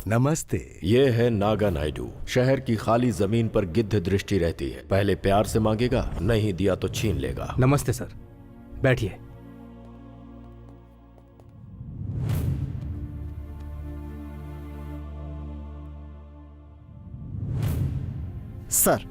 नमस्ते। ये है नागा नायडू। शहर की खाली जमीन पर गिद्ध दृष्टि रहती है। पहले प्यार से मांगेगा, नहीं दिया तो छीन लेगा। नमस्ते सर, बैठिए। सर,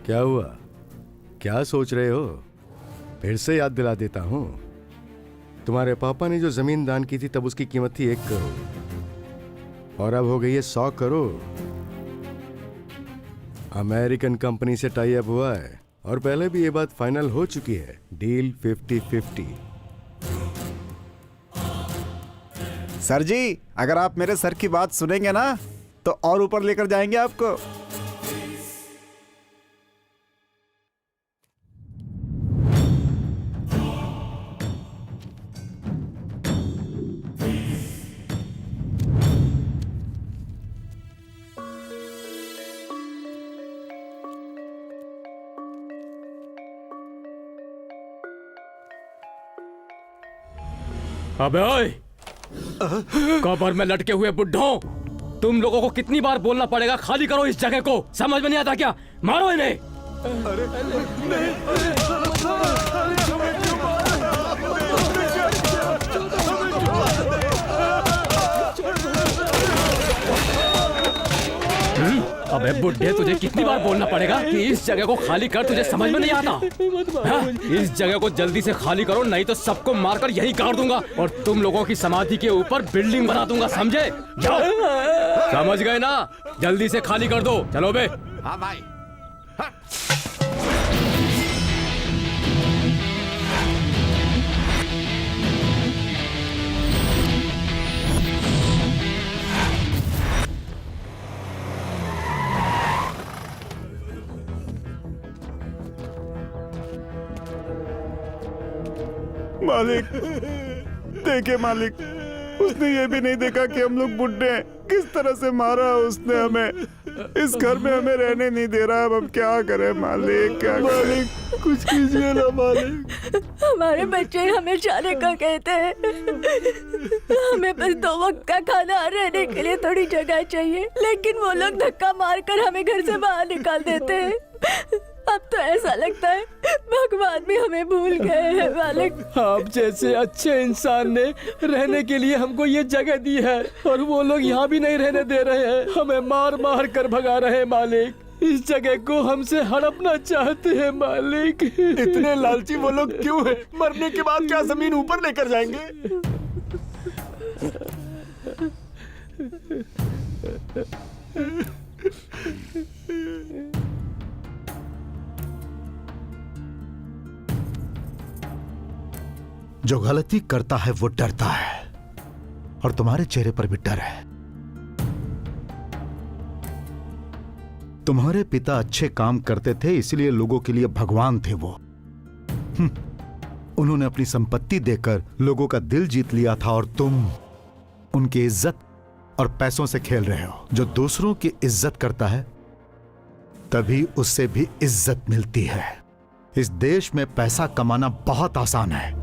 क्या हुआ? क्या सोच रहे हो? फिर से याद दिला देता हूं। तुम्हारे पापा ने जो जमीन दान की थी तब उसकी कीमत थी 1 करोड़ और अब हो गई है 100 करोड़। अमेरिकन कंपनी से टाई अप हुआ है और पहले भी ये बात फाइनल हो चुकी है। डील 50-50। सर जी, अगर आप मेरे सर की बात सुनेंगे ना तो और ऊपर लेकर जाएंगे आपको। अबे ओए, कब्र में लटके हुए बुड्ढों, तुम लोगों को कितनी बार बोलना पड़ेगा खाली करो इस जगह को? समझ में नहीं आता क्या? मारो इन्हें। अबे बुड्ढे, तुझे कितनी बार बोलना पड़ेगा कि इस जगह को खाली कर? तुझे समझ में नहीं आता? हाँ? इस जगह को जल्दी से खाली करो, नहीं तो सबको मारकर यही गाड़ दूंगा और तुम लोगों की समाधि के ऊपर बिल्डिंग बना दूंगा, समझे? जाओ। समझ गए ना? जल्दी से खाली कर दो। चलो बे। हाँ भाई। हाँ। मालिक, देखिए मालिक, उसने ये भी नहीं देखा कि हम लोग बुड्ढे हैं। किस तरह से मारा उसने हमें। इस घर में हमें रहने नहीं दे रहा। अब हम क्या करें मालिक? क्या मालिक, कुछ कीजिए ना मालिक। हमारे बच्चे हमें जाने का कहते हैं। हमें बस 2 वक्त का खाना, रहने के लिए थोड़ी जगह चाहिए, लेकिन वो लोग धक्का मारकर हमें घर से बाहर निकाल देते हैं। अब तो ऐसा लगता है भगवान भी हमें भूल गए हैं मालिक। आप जैसे अच्छे इंसान ने रहने के लिए हमको ये जगह दी है और वो लोग यहाँ भी नहीं रहने दे रहे हैं। हमें मार मार कर भगा रहे हैं मालिक। इस जगह को हमसे हड़पना चाहते हैं मालिक। इतने लालची वो लोग क्यों हैं? मरने के बाद क्या जमीन ऊपर लेकर जाएंगे? जो गलती करता है वो डरता है और तुम्हारे चेहरे पर भी डर है। तुम्हारे पिता अच्छे काम करते थे, इसलिए लोगों के लिए भगवान थे वो। उन्होंने अपनी संपत्ति देकर लोगों का दिल जीत लिया था और तुम उनकी इज्जत और पैसों से खेल रहे हो। जो दूसरों की इज्जत करता है तभी उससे भी इज्जत मिलती है। इस देश में पैसा कमाना बहुत आसान है,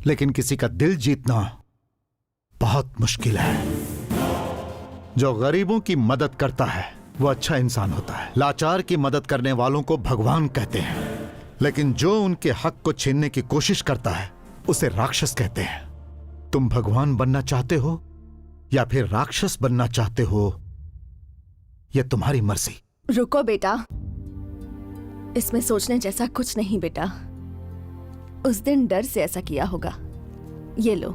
लेकिन किसी का दिल जीतना बहुत मुश्किल है। जो गरीबों की मदद करता है वो अच्छा इंसान होता है। लाचार की मदद करने वालों को भगवान कहते हैं, लेकिन जो उनके हक को छीनने की कोशिश करता है उसे राक्षस कहते हैं। तुम भगवान बनना चाहते हो या फिर राक्षस बनना चाहते हो, यह तुम्हारी मर्जी। रुको बेटा, इसमें सोचने जैसा कुछ नहीं बेटा। उस दिन डर से ऐसा किया होगा। ये लो,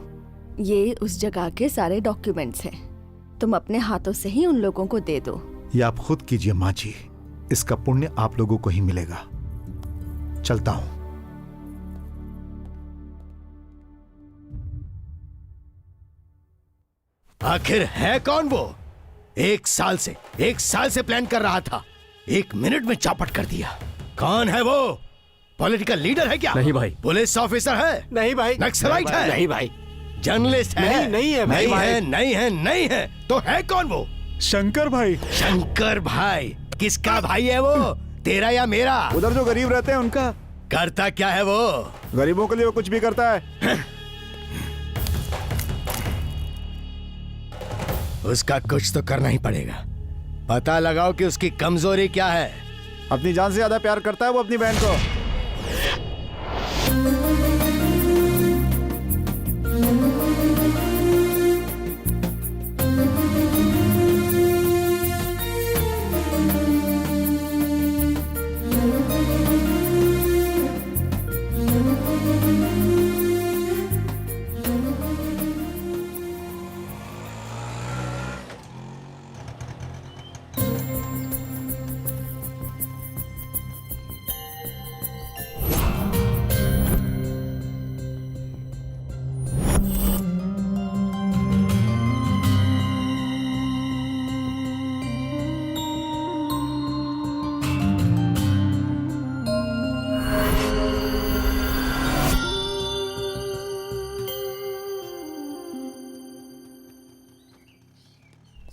ये उस जगह के सारे डॉक्यूमेंट्स हैं। तुम अपने हाथों से ही उन लोगों को दे दो। ये आप खुद कीजिए माँ जी, इसका पुण्य आप लोगों को ही मिलेगा। चलता हूं। आखिर है कौन वो? 1 साल से प्लान कर रहा था, 1 मिनट में चौपट कर दिया। कौन है वो? पॉलिटिकल लीडर है क्या? नहीं भाई। पुलिस ऑफिसर है? नहीं भाई। नक्सलाइट है? नहीं भाई। जर्नलिस्ट है? नहीं, नहीं है भाई, नहीं भाई। है, नहीं है, नहीं है, तो है कौन वो? शंकर भाई, शंकर भाई? किसका भाई है वो, तेरा या मेरा? उधर जो गरीब रहते हैं उनका। करता क्या है वो? गरीबों के लिए वो कुछ भी करता है। उसका कुछ तो करना ही पड़ेगा। पता लगाओ कि उसकी कमजोरी क्या है। अपनी जान से ज्यादा प्यार करता है वो अपनी बहन को।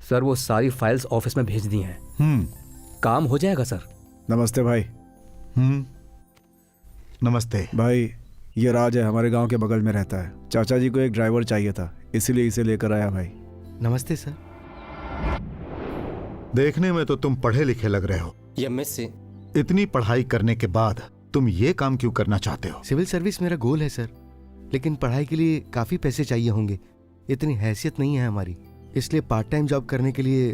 सर वो सारी फाइल्स ऑफिस में भेज दी हैं। काम हो जाएगा सर। नमस्ते भाई। नमस्ते। भाई ये राज है, हमारे गांव के बगल में रहता है। चाचा जी को एक ड्राइवर चाहिए था, इसीलिए इसे लेकर आया भाई। नमस्ते सर। देखने में तो तुम पढ़े लिखे लग रहे हो। MSc। इतनी पढ़ाई करने के बाद तुम ये काम क्यों करना चाहते हो? सिविल सर्विस मेरा गोल है सर, लेकिन पढ़ाई के लिए काफी पैसे चाहिए होंगे। इतनी हैसियत नहीं है हमारी, इसलिए पार्ट टाइम जॉब करने के लिए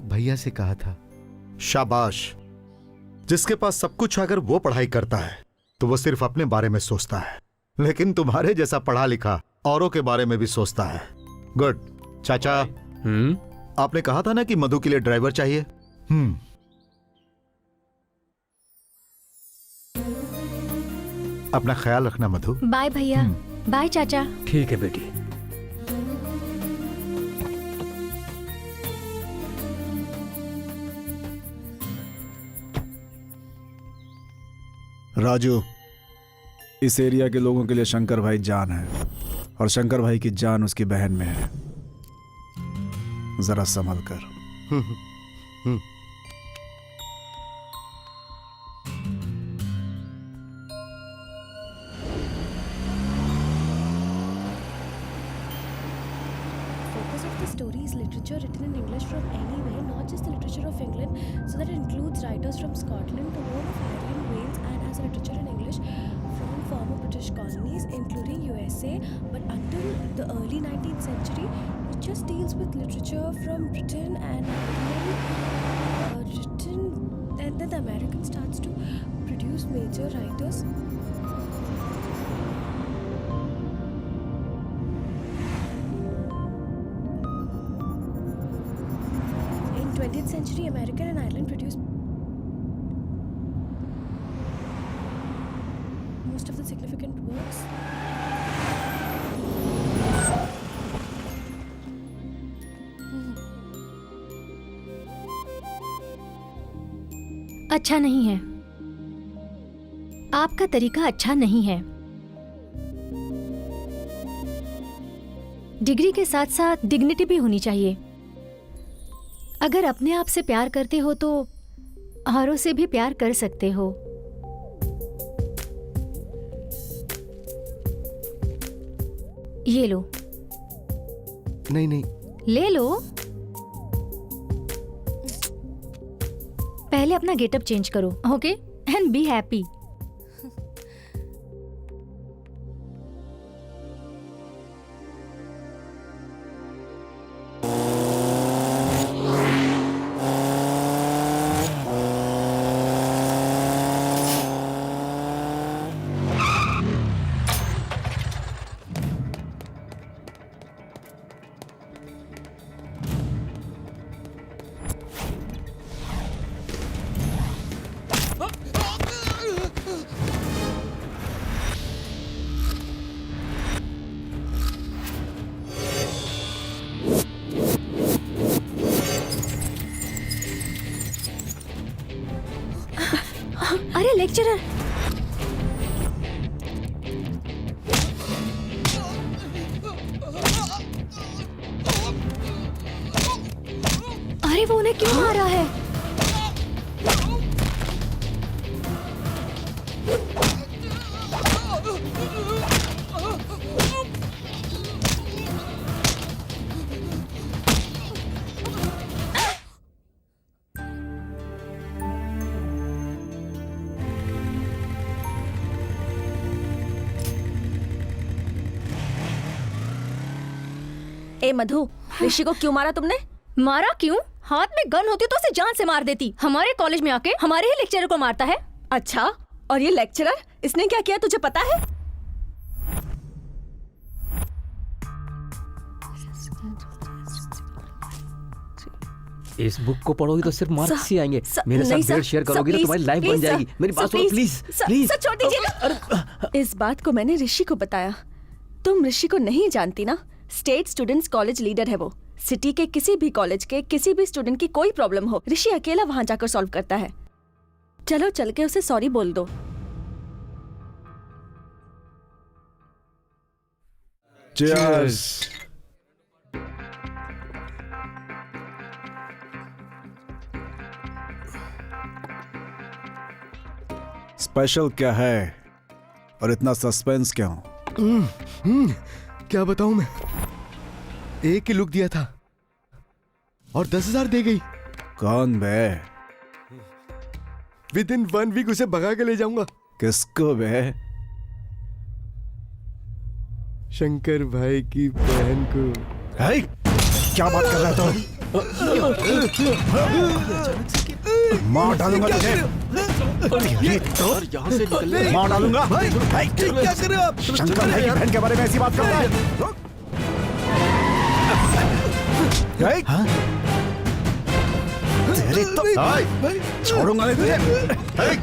भैया से कहा था। शाबाश। जिसके पास सब कुछ अगर वो पढ़ाई करता है तो वो सिर्फ अपने बारे में सोचता है, लेकिन तुम्हारे जैसा पढ़ा लिखा औरों के बारे में भी सोचता है। गुड। चाचा, आपने कहा था ना कि मधु के लिए ड्राइवर चाहिए। अपना ख्याल रखना मधु। बाय भैया। बाय चाचा। ठीक है बेटी। राजू, इस एरिया के लोगों के लिए शंकर भाई जान है, और शंकर भाई की जान उसकी बहन में है। जरा संभल कर। Focus of the story is literature written in English from anywhere, not just the literature of England, so that it includes writers from Scotland, the whole of Ireland, Wales, and has literature in English from former British colonies, including USA. But until the early 19th century, it just deals with literature from Britain and and then the American starts to produce major writers. In 20th century, America and Ireland produced most of the significant works. अच्छा नहीं है, आपका तरीका अच्छा नहीं है। Degree के साथ साथ डिग्निटी भी होनी चाहिए। अगर अपने आप से प्यार करते हो तो औरों से भी प्यार कर सकते हो। ये लो। नहीं नहीं, ले लो। पहले अपना गेटअप चेंज करो, ओके? And be happy. अरे लेक्चरर, अरे वो उन्हें क्यों मारा है? ए मधु, ऋषि को क्यों मारा तुमने? मारा क्यों? हाथ में गन होती तो उसे जान से मार देती। हमारे कॉलेज में आके हमारे ही लेक्चरर को मारता है। अच्छा, और ये लेक्चरर, इसने क्या किया तुझे पता है? इस बुक को पढ़ोगी तो सिर्फ मार्क्स ही आएंगे। मेरे नहीं साथ सर, बेड शेयर सर, करोगी तो प्लीज, तुम्हारी लाइफ बन प्लीज, जाएगी। सर, मेरी बात सर, सुनो प्लीज प्लीज। सर छोड़ दीजिए ना। इस बात को मैंने ऋषि को बताया। तुम ऋषि को नहीं जानती ना? स्टेट स्टूडेंट्स कॉलेज लीडर है वो। सिटी के किसी भी कॉलेज के किसी भी स्टूडेंट की कोई प्रॉब्लम हो, ऋषि अकेला वहां जाकर सॉल्व करता है। चलो चल के उसे सॉरी बोल दो। Cheers. स्पेशल क्या है और इतना सस्पेंस क्यों? क्या बताऊं मैं, एक ही लुक दिया था और 10,000 दे गई। कौन बे? विद इन 1 वीक उसे भगा के ले जाऊंगा। किसको बे? शंकर भाई की बहन को। है? क्या बात कर रहा है तू? मार डालूंगा तुझे। ये तो यहाँ से निकलने मार डालूंगा। क्या कर रहे हो आप? शंकर भाई की बहन के बारे में ऐसी बात करता है? हाँ? तेरे तो छोड़ूंगा नहीं तुझे।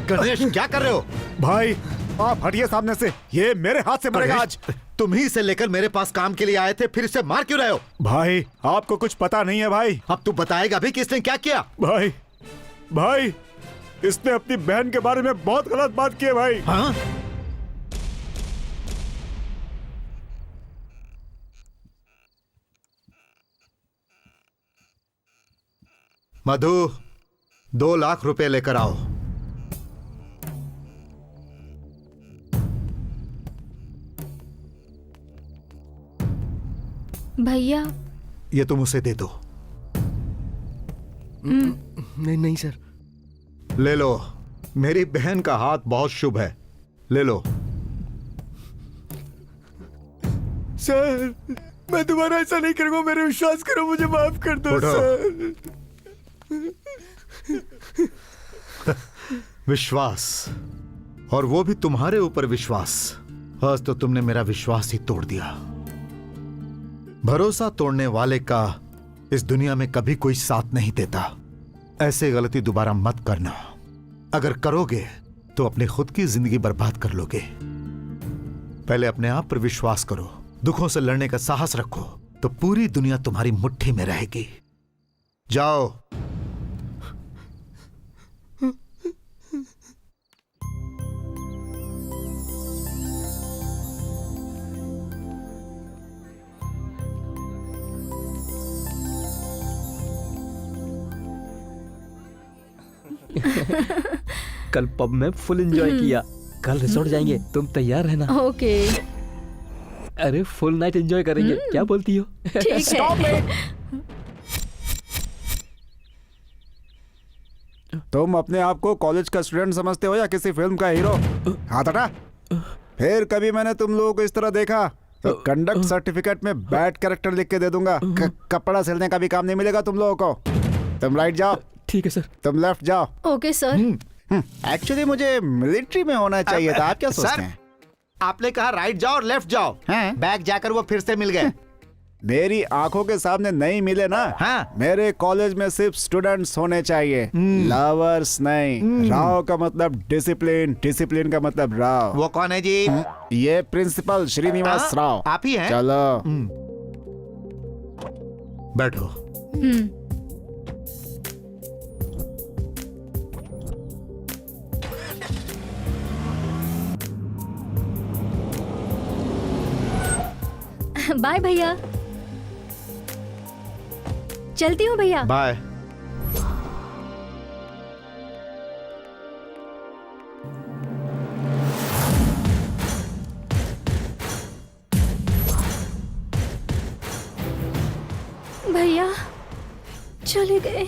गणेश, क्या कर रहे हो? भाई आप हटिए सामने से, ये मेरे हाथ से मरेगा आज। तुम ही से लेकर मेरे पास काम के लिए आए थे, फिर इसे मार क्यों रहे हो? भाई आपको कुछ पता नहीं है भाई। अब तू बताएगा भी कि इसने क्या किया? भाई भाई इसने अपनी बहन के बारे में बहुत गलत बात की है भाई। हाँ? मधु, 2 लाख रुपए लेकर आओ। भैया ये तुम उसे दे दो। नहीं नहीं सर। ले लो, मेरी बहन का हाथ बहुत शुभ है, ले लो। सर, मैं दोबारा ऐसा नहीं करूंगा, मेरे विश्वास करो, मुझे माफ कर दो उठो। सर। विश्वास, और वो भी तुम्हारे ऊपर विश्वास। आज तो तुमने मेरा विश्वास ही तोड़ दिया। भरोसा तोड़ने वाले का इस दुनिया में कभी कोई साथ नहीं देता। ऐसे गलती दोबारा मत करना। अगर करोगे तो अपनी खुद की जिंदगी बर्बाद कर लोगे। पहले अपने आप पर विश्वास करो, दुखों से लड़ने का साहस रखो, तो पूरी दुनिया तुम्हारी मुट्ठी में रहेगी। जाओ। कल पब में फुल एंजॉय किया, कल रिसोर्ट जाएंगे, तुम तैयार रहना। ओके अरे फुल नाइट एंजॉय करेंगे, क्या बोलती हो? ठीक है। तुम अपने आप को कॉलेज का स्टूडेंट समझते हो या किसी फिल्म का हीरो? हाथ हटा। फिर कभी मैंने तुम लोगों को इस तरह देखा तो कंडक्ट सर्टिफिकेट में बैड कैरेक्टर लिख के दे दूंगा। कपड़ा सिलने का भी काम नहीं मिलेगा तुम लोगों को। तुम राइट जाओ। ठीक है सर। तुम लेफ्ट जाओ। Okay sir. एक्चुअली मुझे मिलिट्री में होना चाहिए था। आप क्या सोचते हैं? आपने कहा राइट जाओ और लेफ्ट जाओ। हैं? बैग जाकर वो फिर से मिल गए। मेरी आंखों के सामने नहीं मिले ना। हाँ। मेरे कॉलेज में सिर्फ स्टूडेंट्स होने चाहिए, लवर्स नहीं। राव का मतलब डिसिप्लिन, डिसिप्लिन का मतलब राव। वो कौन है जी? ये प्रिंसिपल श्रीनिवास राव। आप ही हैं? चलो। बैठो। बाय भैया, चलती हूँ भैया। बाय। चले गए।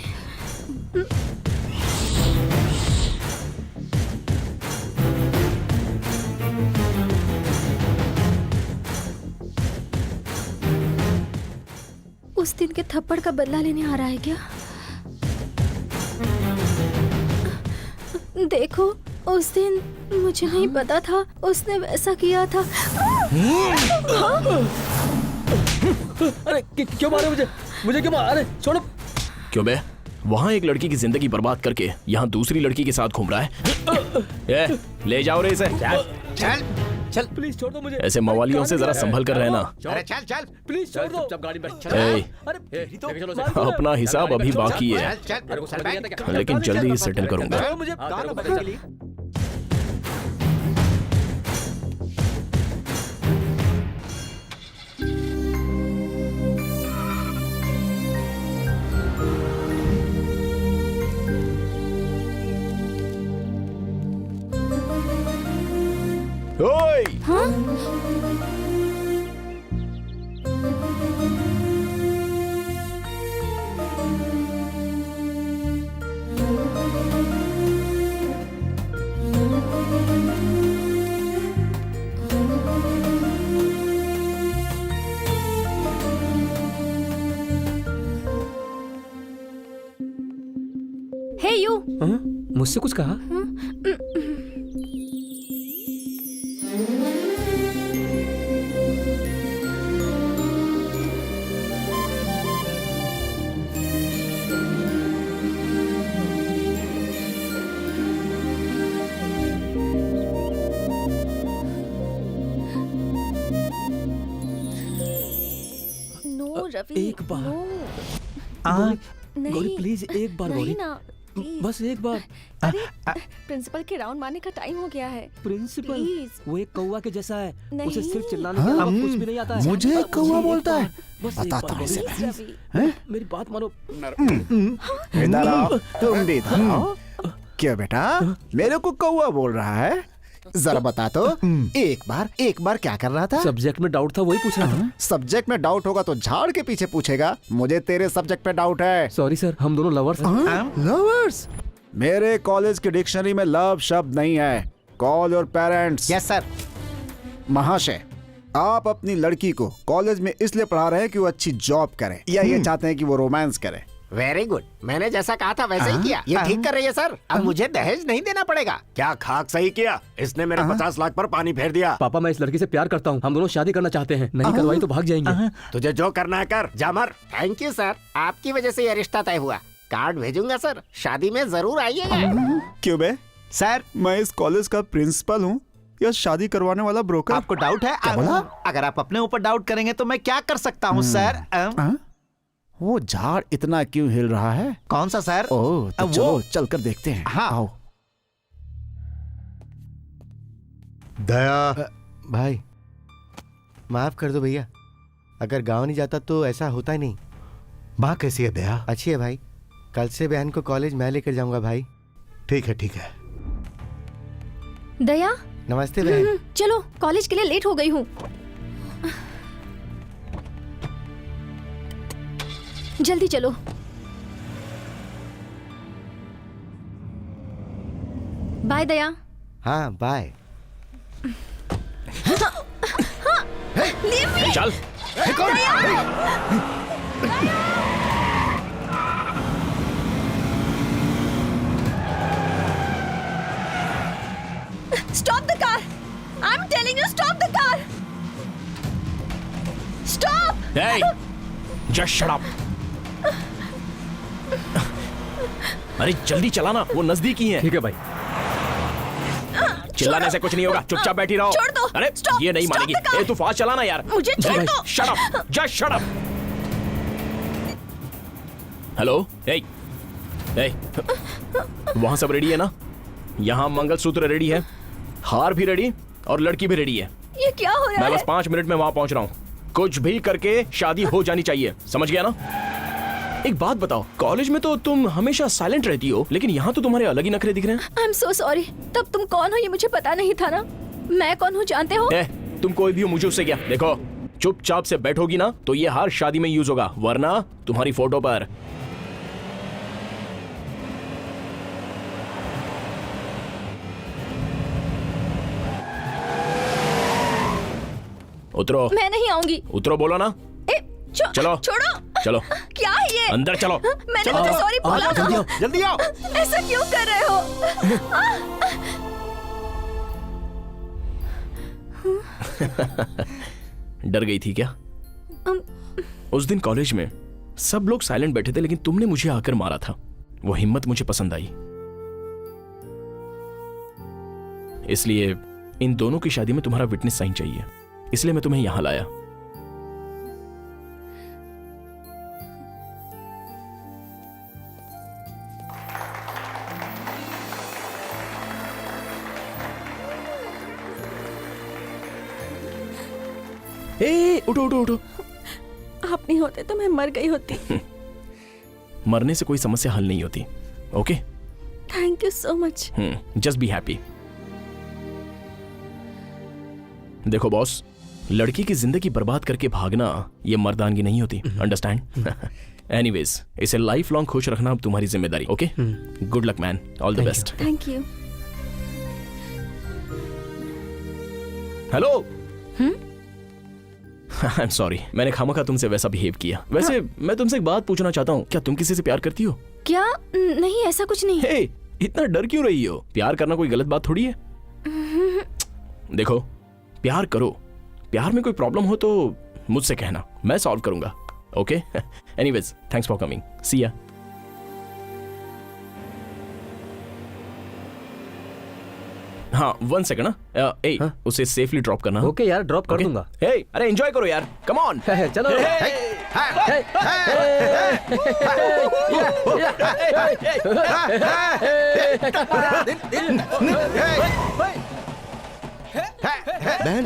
उस दिन के थप्पड़ का बदला लेने आ रहा है क्या? देखो, उस दिन मुझे नहीं पता था उसने वैसा किया था। अरे क्यों मारे मुझे? मुझे क्यों मारे? अरे छोड़ो। क्यों बे? वहाँ एक लड़की की जिंदगी बर्बाद करके यहाँ दूसरी लड़की के साथ घूम रहा है। ले जाओ रे इसे। चल चल, प्लीज छोड़ दो मुझे। ऐसे मवालियों से जरा संभल कर रहना। अरे चल चल, प्लीज छोड़ दो। जब गाड़ी में अपना हिसाब अभी बाकी है, लेकिन जल्दी ही सेटल करूंगा। ओए! हे यू, मुझसे कुछ कहा? नो रवि, एक बार। नो। गौरी नहीं प्लीज एक बार, नहीं गौरी ना, प्लीज। बस एक बार। अरे प्रिंसिपल के राउंड मारने का टाइम हो गया है। Principal please. वो एक कौवा के जैसा है, नहीं। उसे सिर्फ चिल्लाने के अलावा कुछ भी नहीं आता है। मुझे बस कौवा एक बोलता बार, है? बस एक बताता बार, हूँ इसे गौरी, प्लीज रवि। मेरी बात मानो। इधर आओ, तुम भी इधर आओ। क्या बेटा, मेरे को कौवा बोल रहा है? जरा बता तो, एक बार क्या कर रहा था? सब्जेक्ट में डाउट था, वही पूछ रहा था। सब्जेक्ट में डाउट होगा तो झाड़ के पीछे पूछेगा। मुझे तेरे सब्जेक्ट पे डाउट है। सॉरी सर, हम दोनों लवर्स हैं। लवर्स? मेरे कॉलेज की डिक्शनरी में लव शब्द नहीं है। Call your parents. Yes sir. महाशय, आप अपनी लड़की को कॉलेज में इसलिए पढ़ा रहे हैं कि वो अच्छी जॉब करे, या ये चाहते हैं कि वो रोमांस करे? वेरी गुड, मैंने जैसा कहा था वैसा ही किया। ये ठीक कर रही है सर। अब मुझे दहेज नहीं देना पड़ेगा। क्या खाक सही किया? इसने मेरे 50 लाख पर पानी फेर दिया। पापा, मैं इस लड़की से प्यार करता हूँ, हम दोनों शादी करना चाहते हैं। नहीं करवाई तो भाग जाएंगे। तुझे जो करना है कर, जा मर। थैंक यू सर, आपकी वजह से ये रिश्ता तय हुआ। कार्ड भेजूंगा सर, शादी में जरूर आइएगा। क्यों बे? सर, मैं इस कॉलेज का प्रिंसिपल हूँ या शादी करवाने वाला ब्रोकर? आपको डाउट है? अगर आप अपने ऊपर डाउट करेंगे तो मैं क्या कर सकता हूँ सर? वो झाड़ इतना क्यों हिल रहा है? कौन सा सर? ओह, तो चलो चल कर देखते हैं। हाँ। आओ। दया भाई, माफ कर दो भैया। अगर गांव नहीं जाता तो ऐसा होता ही नहीं। माँ कैसी है दया? अच्छी है भाई। कल से बहन को कॉलेज मैं लेकर जाऊंगा भाई। ठीक है ठीक है। दया, नमस्ते बहन। चलो, कॉलेज के लिए लेट हो गई हूँ। जल्दी चलो। बाय दया। हाँ बाय। चल। Stop the car! I'm telling you, stop the car! Stop! Hey, just shut up. अरे जल्दी चलाना, वो नजदीक ही है। ठीक है भाई। चिल्लाने से कुछ नहीं होगा, चुपचाप बैठी रहो। छोड़ दो। अरे Stop, ये नहीं stop मानेगी। the car. तू फास्ट चलाना यार। मुझे छोड़ दो। Shut up, just shut up. Hello, uh, वहां सब रेडी है ना? यहाँ मंगलसूत्र रेडी है, हार भी रेडी और लड़की भी रेडी है। ये क्या हो रहा मैं है? बस 5 मिनट में वहां पहुंच रहा हूँ। कुछ भी करके शादी हो जानी चाहिए, समझ गया ना? एक बात बताओ, कॉलेज में तो तुम हमेशा साइलेंट रहती हो, लेकिन यहाँ तो तुम्हारे अलग ही नखरे दिख रहे हैं। I'm so sorry। तब तुम कौन हो ये मुझे पता नहीं था ना। मैं कौन हूँ जानते हो? तुम कोई भी हो, मुझे उससे क्या? देखो, चुपचाप से बैठोगी ना तो ये हार शादी में यूज होगा, वरना तुम्हारी फोटो पर उतरो। मैं नहीं आऊंगी। उतरो बोलो ना। चलो छोड़ो। चलो क्या है ये? अंदर चलो। मैंने तुझे सॉरी बोला था। जल्दी आओ। ऐसा क्यों कर रहे हो? डर गई थी क्या? उस दिन कॉलेज में सब लोग साइलेंट बैठे थे, लेकिन तुमने मुझे आकर मारा था। वो हिम्मत मुझे पसंद आई, इसलिए इन दोनों की शादी में तुम्हारा विटनेस साइन चाहिए, इसलिए मैं तुम्हें यहां लाया। ए, उठो उठो उठो। आप नहीं होते तो मैं मर गई होती। मरने से कोई समस्या हल नहीं होती। Okay, thank you so much. Just be happy. देखो बॉस, लड़की की जिंदगी बर्बाद करके भागना ये मर्दानगी नहीं होती, अंडरस्टैंड? एनीवेज, इसे लाइफ लॉन्ग खुश रखना अब तुम्हारी जिम्मेदारी। Okay, good luck man, all the best. Thank you. Hello. I am sorry, मैंने खामखा तुमसे वैसा बिहेव किया। वैसे मैं तुमसे एक बात पूछना चाहता हूँ, क्या तुम किसी से प्यार करती हो? क्या? नहीं, ऐसा कुछ नहीं। हे, इतना डर क्यों रही हो? प्यार करना कोई गलत बात थोड़ी है। देखो, प्यार करो, प्यार में कोई प्रॉब्लम हो तो मुझसे कहना, मैं सॉल्व करूंगा। Okay, anyways, thanks for coming, see ya. हाँ, 1 सेकंड ना। ए, उसे सेफली ड्रॉप करना। ओके यार, ड्रॉप कर दूंगा। ए, अरे एंजॉय करो यार, कम ऑन। चलो। बहन,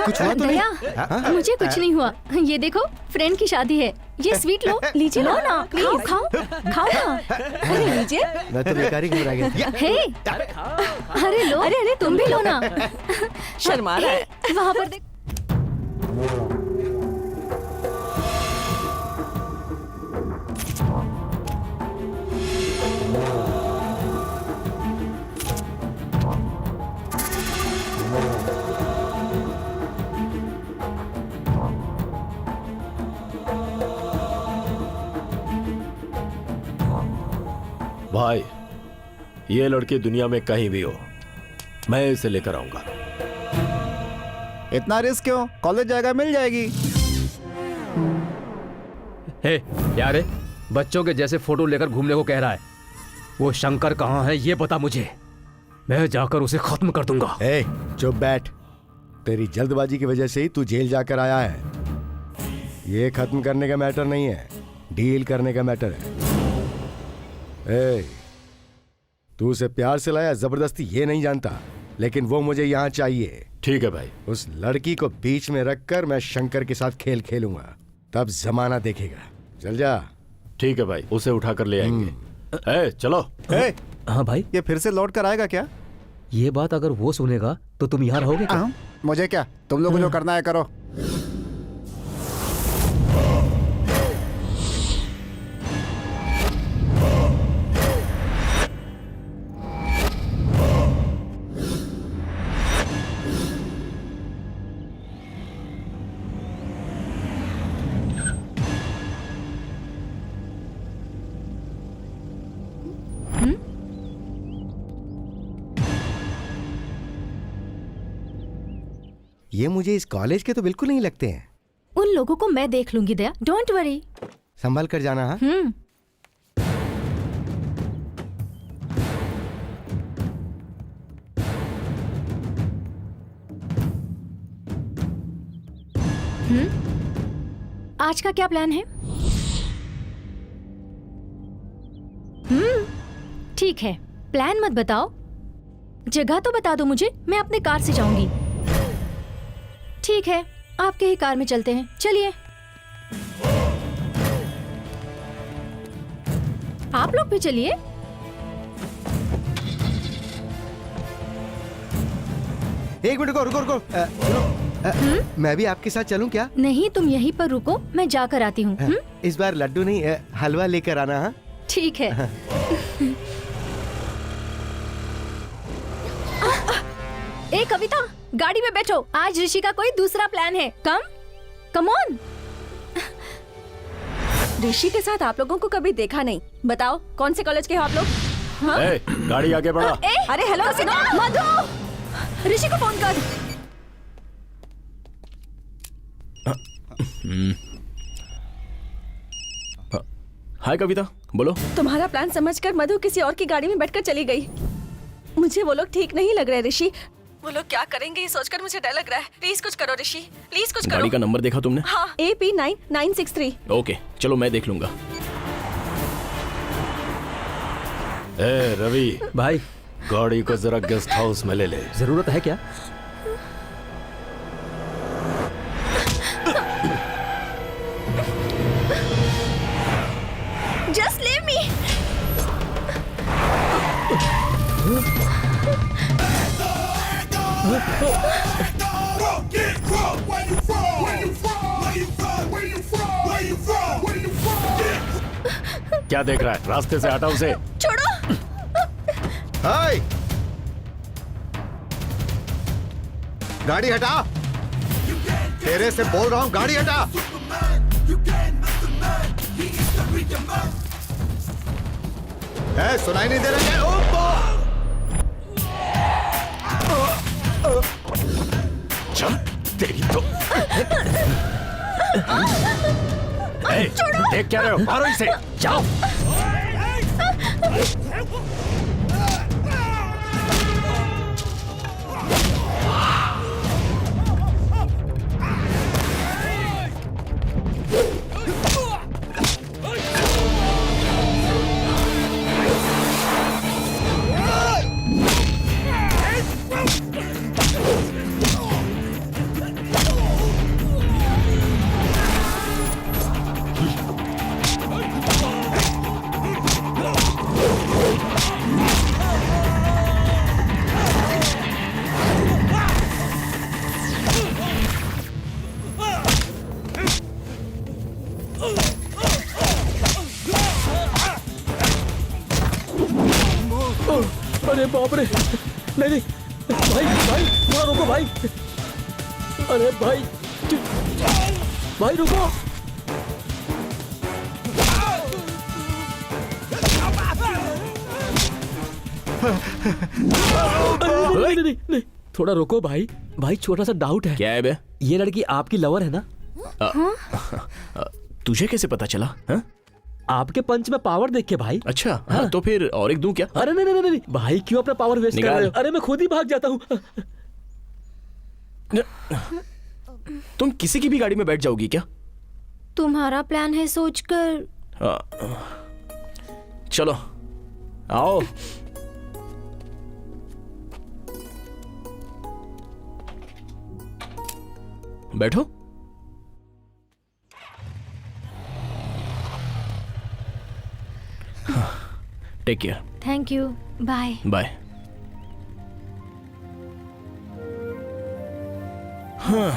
कुछ हुआ तो नहीं? दया, मुझे कुछ नहीं हुआ। ये देखो, फ्रेंड की शादी है। ये स्वीट लो, लीजिए। लो ना, खाओ खाओ खाओ ना। अरे लीजिए। मैं तो बेकार ही घबरा गया था। हे, अरे लो। अरे तुम भी लो ना। शर्मा रहा है। वहाँ पर देख। भाई, ये लड़की दुनिया में कहीं भी हो, मैं इसे लेकर आऊंगा। इतना रिस्क क्यों? कॉलेज जाएगा, मिल जाएगी। हे यार, बच्चों के जैसे फोटो लेकर घूमने को कह रहा है। वो शंकर कहाँ है ये बता मुझे, मैं जाकर उसे खत्म कर दूंगा। ए, चुप बैठ। तेरी जल्दबाजी की वजह से ही तू जेल जाकर आया है। ये खत्म करने का मैटर नहीं है, डील करने का मैटर है। ए, तू उसे प्यार से लाया, जबरदस्ती, ये नहीं जानता, लेकिन वो मुझे यहाँ चाहिए। ठीक है भाई। उस लड़की को बीच में रखकर मैं शंकर के साथ खेल खेलूंगा, तब जमाना देखेगा। चल जा। ठीक है भाई, उसे उठाकर ले आएंगे। ए, चलो। ए, हाँ भाई, ये फिर से लौट कर आएगा क्या? ये बात अगर वो सुनेगा तो तुम यहाँ रहोगे क्या? मुझे क्या, तुम लोग जो करना है करो। ये मुझे इस कॉलेज के तो बिल्कुल नहीं लगते हैं। उन लोगों को मैं देख लूंगी दया, डोंट वरी। संभल कर जाना। हाँ, आज का क्या प्लान है? ठीक है, प्लान मत बताओ, जगह तो बता दो मुझे, मैं अपने कार से जाऊंगी। ठीक है, आपके ही कार में चलते हैं, चलिए। आप लोग भी चलिए। एक मिनट, रुको रुको। सुनो, मैं भी आपके साथ चलूं क्या? नहीं, तुम यहीं पर रुको, मैं जाकर आती हूँ। इस बार लड्डू नहीं, हलवा लेकर आना। हाँ, ठीक है। ए कविता, गाड़ी में बैठो, आज ऋषि का कोई दूसरा प्लान है। Come on. ऋषि के साथ आप लोगों को कभी देखा नहीं। बताओ कौन से कॉलेज के हो आप लोग? हाँ? ए, गाड़ी आगे बढ़ा। अरे हेलो सुनो, मधु, ऋषि को फोन कर। हाय कविता, बोलो। तुम्हारा प्लान समझकर मधु किसी और की गाड़ी में बैठकर चली गई। मुझे वो लोग ठीक नहीं लग रहे ऋषि। वो लोग क्या करेंगे ये सोचकर मुझे डर लग रहा है। प्लीज कुछ करो ऋषि, प्लीज कुछ करो। गाड़ी का नंबर देखा तुमने? हाँ, AP9963। ओके चलो मैं देख लूंगा। ए रवि भाई गाड़ी को जरा गेस्ट हाउस में ले ले। जरूरत है क्या? Just leave me. क्या देख रहा है? रास्ते से हटा उसे। छोड़ो। हाय, गाड़ी हटा। तेरे से बोल रहा हूं, गाड़ी हटा। है, सुनाई नहीं दे रहा है? चल तेरी तो। ए, देख क्या रहे हो? मारो इसे। जाओ। अरे बाप रे, नहीं नहीं भाई, भाई थोड़ा रुको भाई। अरे भाई, भाई रुको। नहीं नहीं नहीं, थोड़ा रुको भाई। भाई छोटा सा डाउट है। क्या है बे? ये लड़की आपकी लवर है ना? तुझे कैसे पता चला? हाँ? आपके पंच में पावर देख के भाई। अच्छा हाँ, तो फिर और एक दूं क्या? अरे नहीं नहीं नहीं भाई, क्यों अपना पावर वेस्ट कर रहे हो? अरे मैं खुद ही भाग जाता हूँ। तुम किसी की भी गाड़ी में बैठ जाओगी क्या? तुम्हारा प्लान है सोचकर। चलो आओ। बैठो। Take care. Thank you, bye. Bye. हाँ।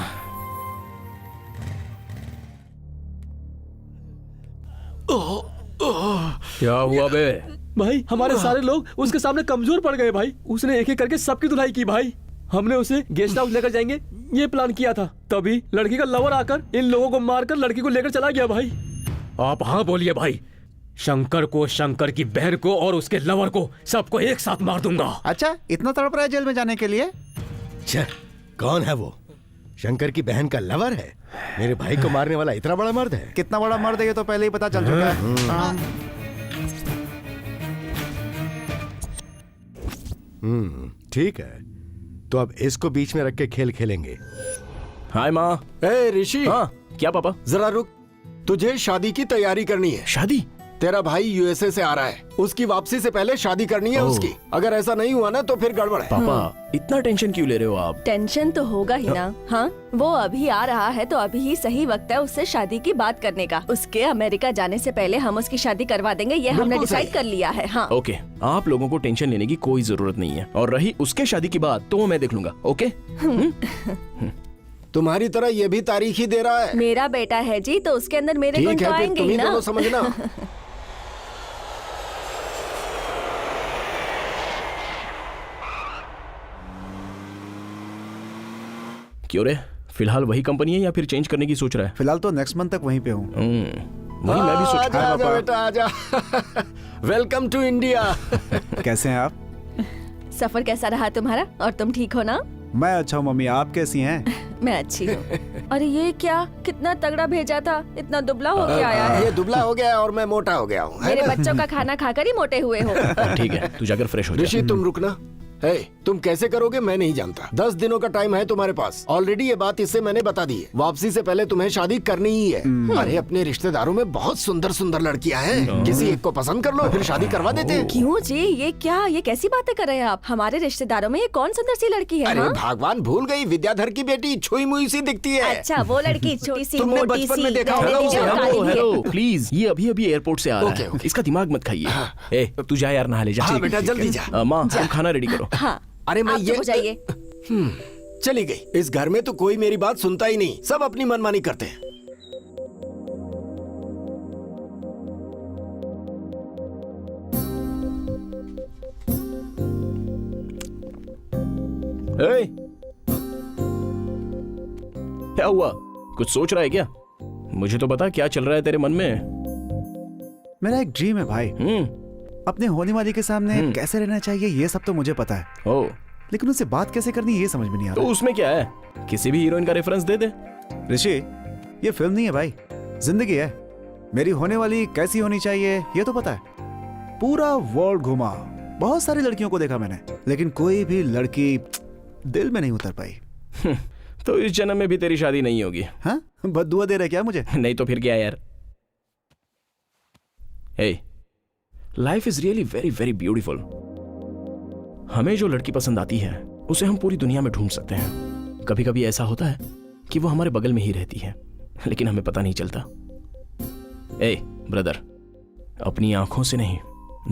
क्या हुआ बे? भाई हमारे सारे लोग उसके सामने कमजोर पड़ गए भाई। उसने एक एक करके सबकी धुलाई की भाई। हमने उसे गेस्ट हाउस लेकर जाएंगे ये प्लान किया था, तभी लड़की का लवर आकर इन लोगों को मारकर लड़की को लेकर चला गया भाई। आप हाँ बोलिए भाई। शंकर को, शंकर की बहन को और उसके लवर को, सबको एक साथ मार दूंगा। अच्छा, इतना तड़प रहा है जेल में जाने के लिए? छे, कौन है वो? शंकर की बहन का लवर है? मेरे भाई को मारने वाला इतना बड़ा मर्द है? कितना बड़ा मर्द है ये तो पहले ही पता चल चुका है। हाँ। ठीक है, तो अब इसको बीच में रख के खेल खेलेंगे। हाय माँ। ए ऋषि। हाँ क्या पापा? जरा रुक, तुझे शादी की तैयारी करनी है। शादी? तेरा भाई यूएसए से आ रहा है, उसकी वापसी से पहले शादी करनी है उसकी। अगर ऐसा नहीं हुआ ना तो फिर गड़बड़ है। पापा इतना टेंशन क्यों ले रहे हो आप? टेंशन तो होगा ही ना। हाँ, वो अभी आ रहा है तो अभी ही सही वक्त है उससे शादी की बात करने का। उसके अमेरिका जाने से पहले हम उसकी शादी करवा देंगे, ये हमने डिसाइड कर लिया है। हाँ ओके, आप लोगों को टेंशन लेने की कोई जरूरत नहीं है। और रही उसके शादी की बात तो वो मैं देख लूंगा। ओके? तुम्हारी तरह ये भी तारीख ही दे रहा है। मेरा बेटा है जी, तो उसके अंदर मेरे गुण ठीक तो है, फिर आएंगे तुम ही ही ना। दोनों समझना। क्यों रे, फिलहाल वही कंपनी है या फिर चेंज करने की सोच रहा है? फिलहाल तो नेक्स्ट मंथ तक वहीं पे हूँ। वही मैं भी सोच आजा हाँ, आजा पापा। बेटा आजा। Welcome to India. कैसे हैं आप? सफर कैसा रहा तुम्हारा? और तुम ठीक हो ना? मैं अच्छा हूँ मम्मी, आप कैसी हैं? मैं अच्छी हूँ। अरे ये क्या, कितना तगड़ा भेजा था, इतना दुबला हो के आया है। ये दुबला हो गया और मैं मोटा हो गया हूँ, है मेरे ना? बच्चों का खाना खाकर ही मोटे हुए हो। ठीक है, तू जाकर फ्रेश हो जा। ऋषि तुम रुकना। हे, तुम कैसे करोगे मैं नहीं जानता। 10 दिनों का टाइम है तुम्हारे पास। ऑलरेडी ये बात इससे मैंने बता दी है। वापसी से पहले तुम्हें शादी करनी ही है। अरे अपने रिश्तेदारों में बहुत सुंदर सुंदर लड़कियां हैं, किसी एक को पसंद कर लो फिर शादी करवा देते हैं। क्यों जी, ये क्या, ये कैसी बातें कर रहे हैं आप? हमारे रिश्तेदारों में ये कौन सुंदर सी लड़की है? अरे हाँ? भगवान भूल गई, विद्याधर की बेटी छुई मुई सी दिखती है। अच्छा, वो लड़की छोटी सी तुमने मोटी बचपन सी, में देखा रहने होगा दीजिए, उसे। और काली भी है। हेलो प्लीज, ये अभी अभी एयरपोर्ट से आ रहा ओके, है। ओके। इसका दिमाग मत खाइए। ए तू जा यार, नहा ले जा। हाँ बेटा जल्दी जा। माँ तुम खाना रेडी करो। हाँ, अरे मैं आप ये चुप हो जाइए। चली गई। इस घर में तो कोई मेरी बात सुनता ही नहीं, सब अपनी मनमानी करते हैं। ए, क्या हुआ? कुछ सोच रहा है क्या? मुझे तो बता क्या चल रहा है तेरे मन में। मेरा एक ड्रीम है भाई, अपने होने वाली के सामने कैसे रहना चाहिए ये सब तो मुझे पता है, ओ, लेकिन उससे बात कैसे करनी ये समझ में नहीं आ तो रहा। उसमें क्या है, किसी भी हीरोइन का रेफरेंस दे दे। ऋषि, ये फिल्म नहीं है भाई, जिंदगी है। मेरी होने वाली कैसी होनी चाहिए ये तो पता है। पूरा वर्ल्ड घूमा, बहुत सारी लड़कियों को देखा मैंने, लेकिन कोई भी लड़की दिल में नहीं उतर पाई। तो इस जन्म में भी तेरी शादी नहीं होगी। हाँ, बद्दुआ दे रहे क्या मुझे? नहीं तो फिर क्या यार। Hey, life is really very very beautiful. हमें जो लड़की पसंद आती है उसे हम पूरी दुनिया में ढूंढ सकते हैं। कभी कभी ऐसा होता है कि वो हमारे बगल में ही रहती है, लेकिन हमें पता नहीं चलता। ए ब्रदर, अपनी आंखों से नहीं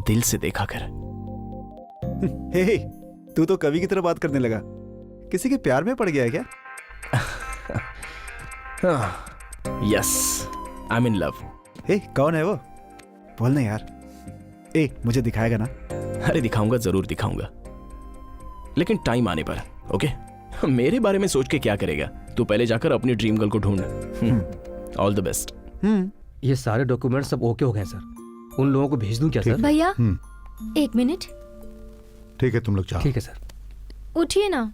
दिल से देखा कर। हे, तू तो कवि की तरह बात करने लगा। किसी के प्यार में पड़ गया है क्या? Yes, I am in love. Hey, कौन है वो? बोलना यार। ए, मुझे दिखाएगा ना? अरे दिखाऊंगा, जरूर दिखाऊंगा, लेकिन टाइम आने पर। ओके, मेरे बारे में सोच के क्या करेगा? तू पहले जाकर अपनी ड्रीम गर्ल को ढूंढ। All the best. ये सारे डॉक्यूमेंट सब ओके हो गए सर। उन लोगों को भेज दूं क्या सर? भैया एक मिनट। ठीक है, तुम लोग जाओ। ठीक है सर। उठिए ना।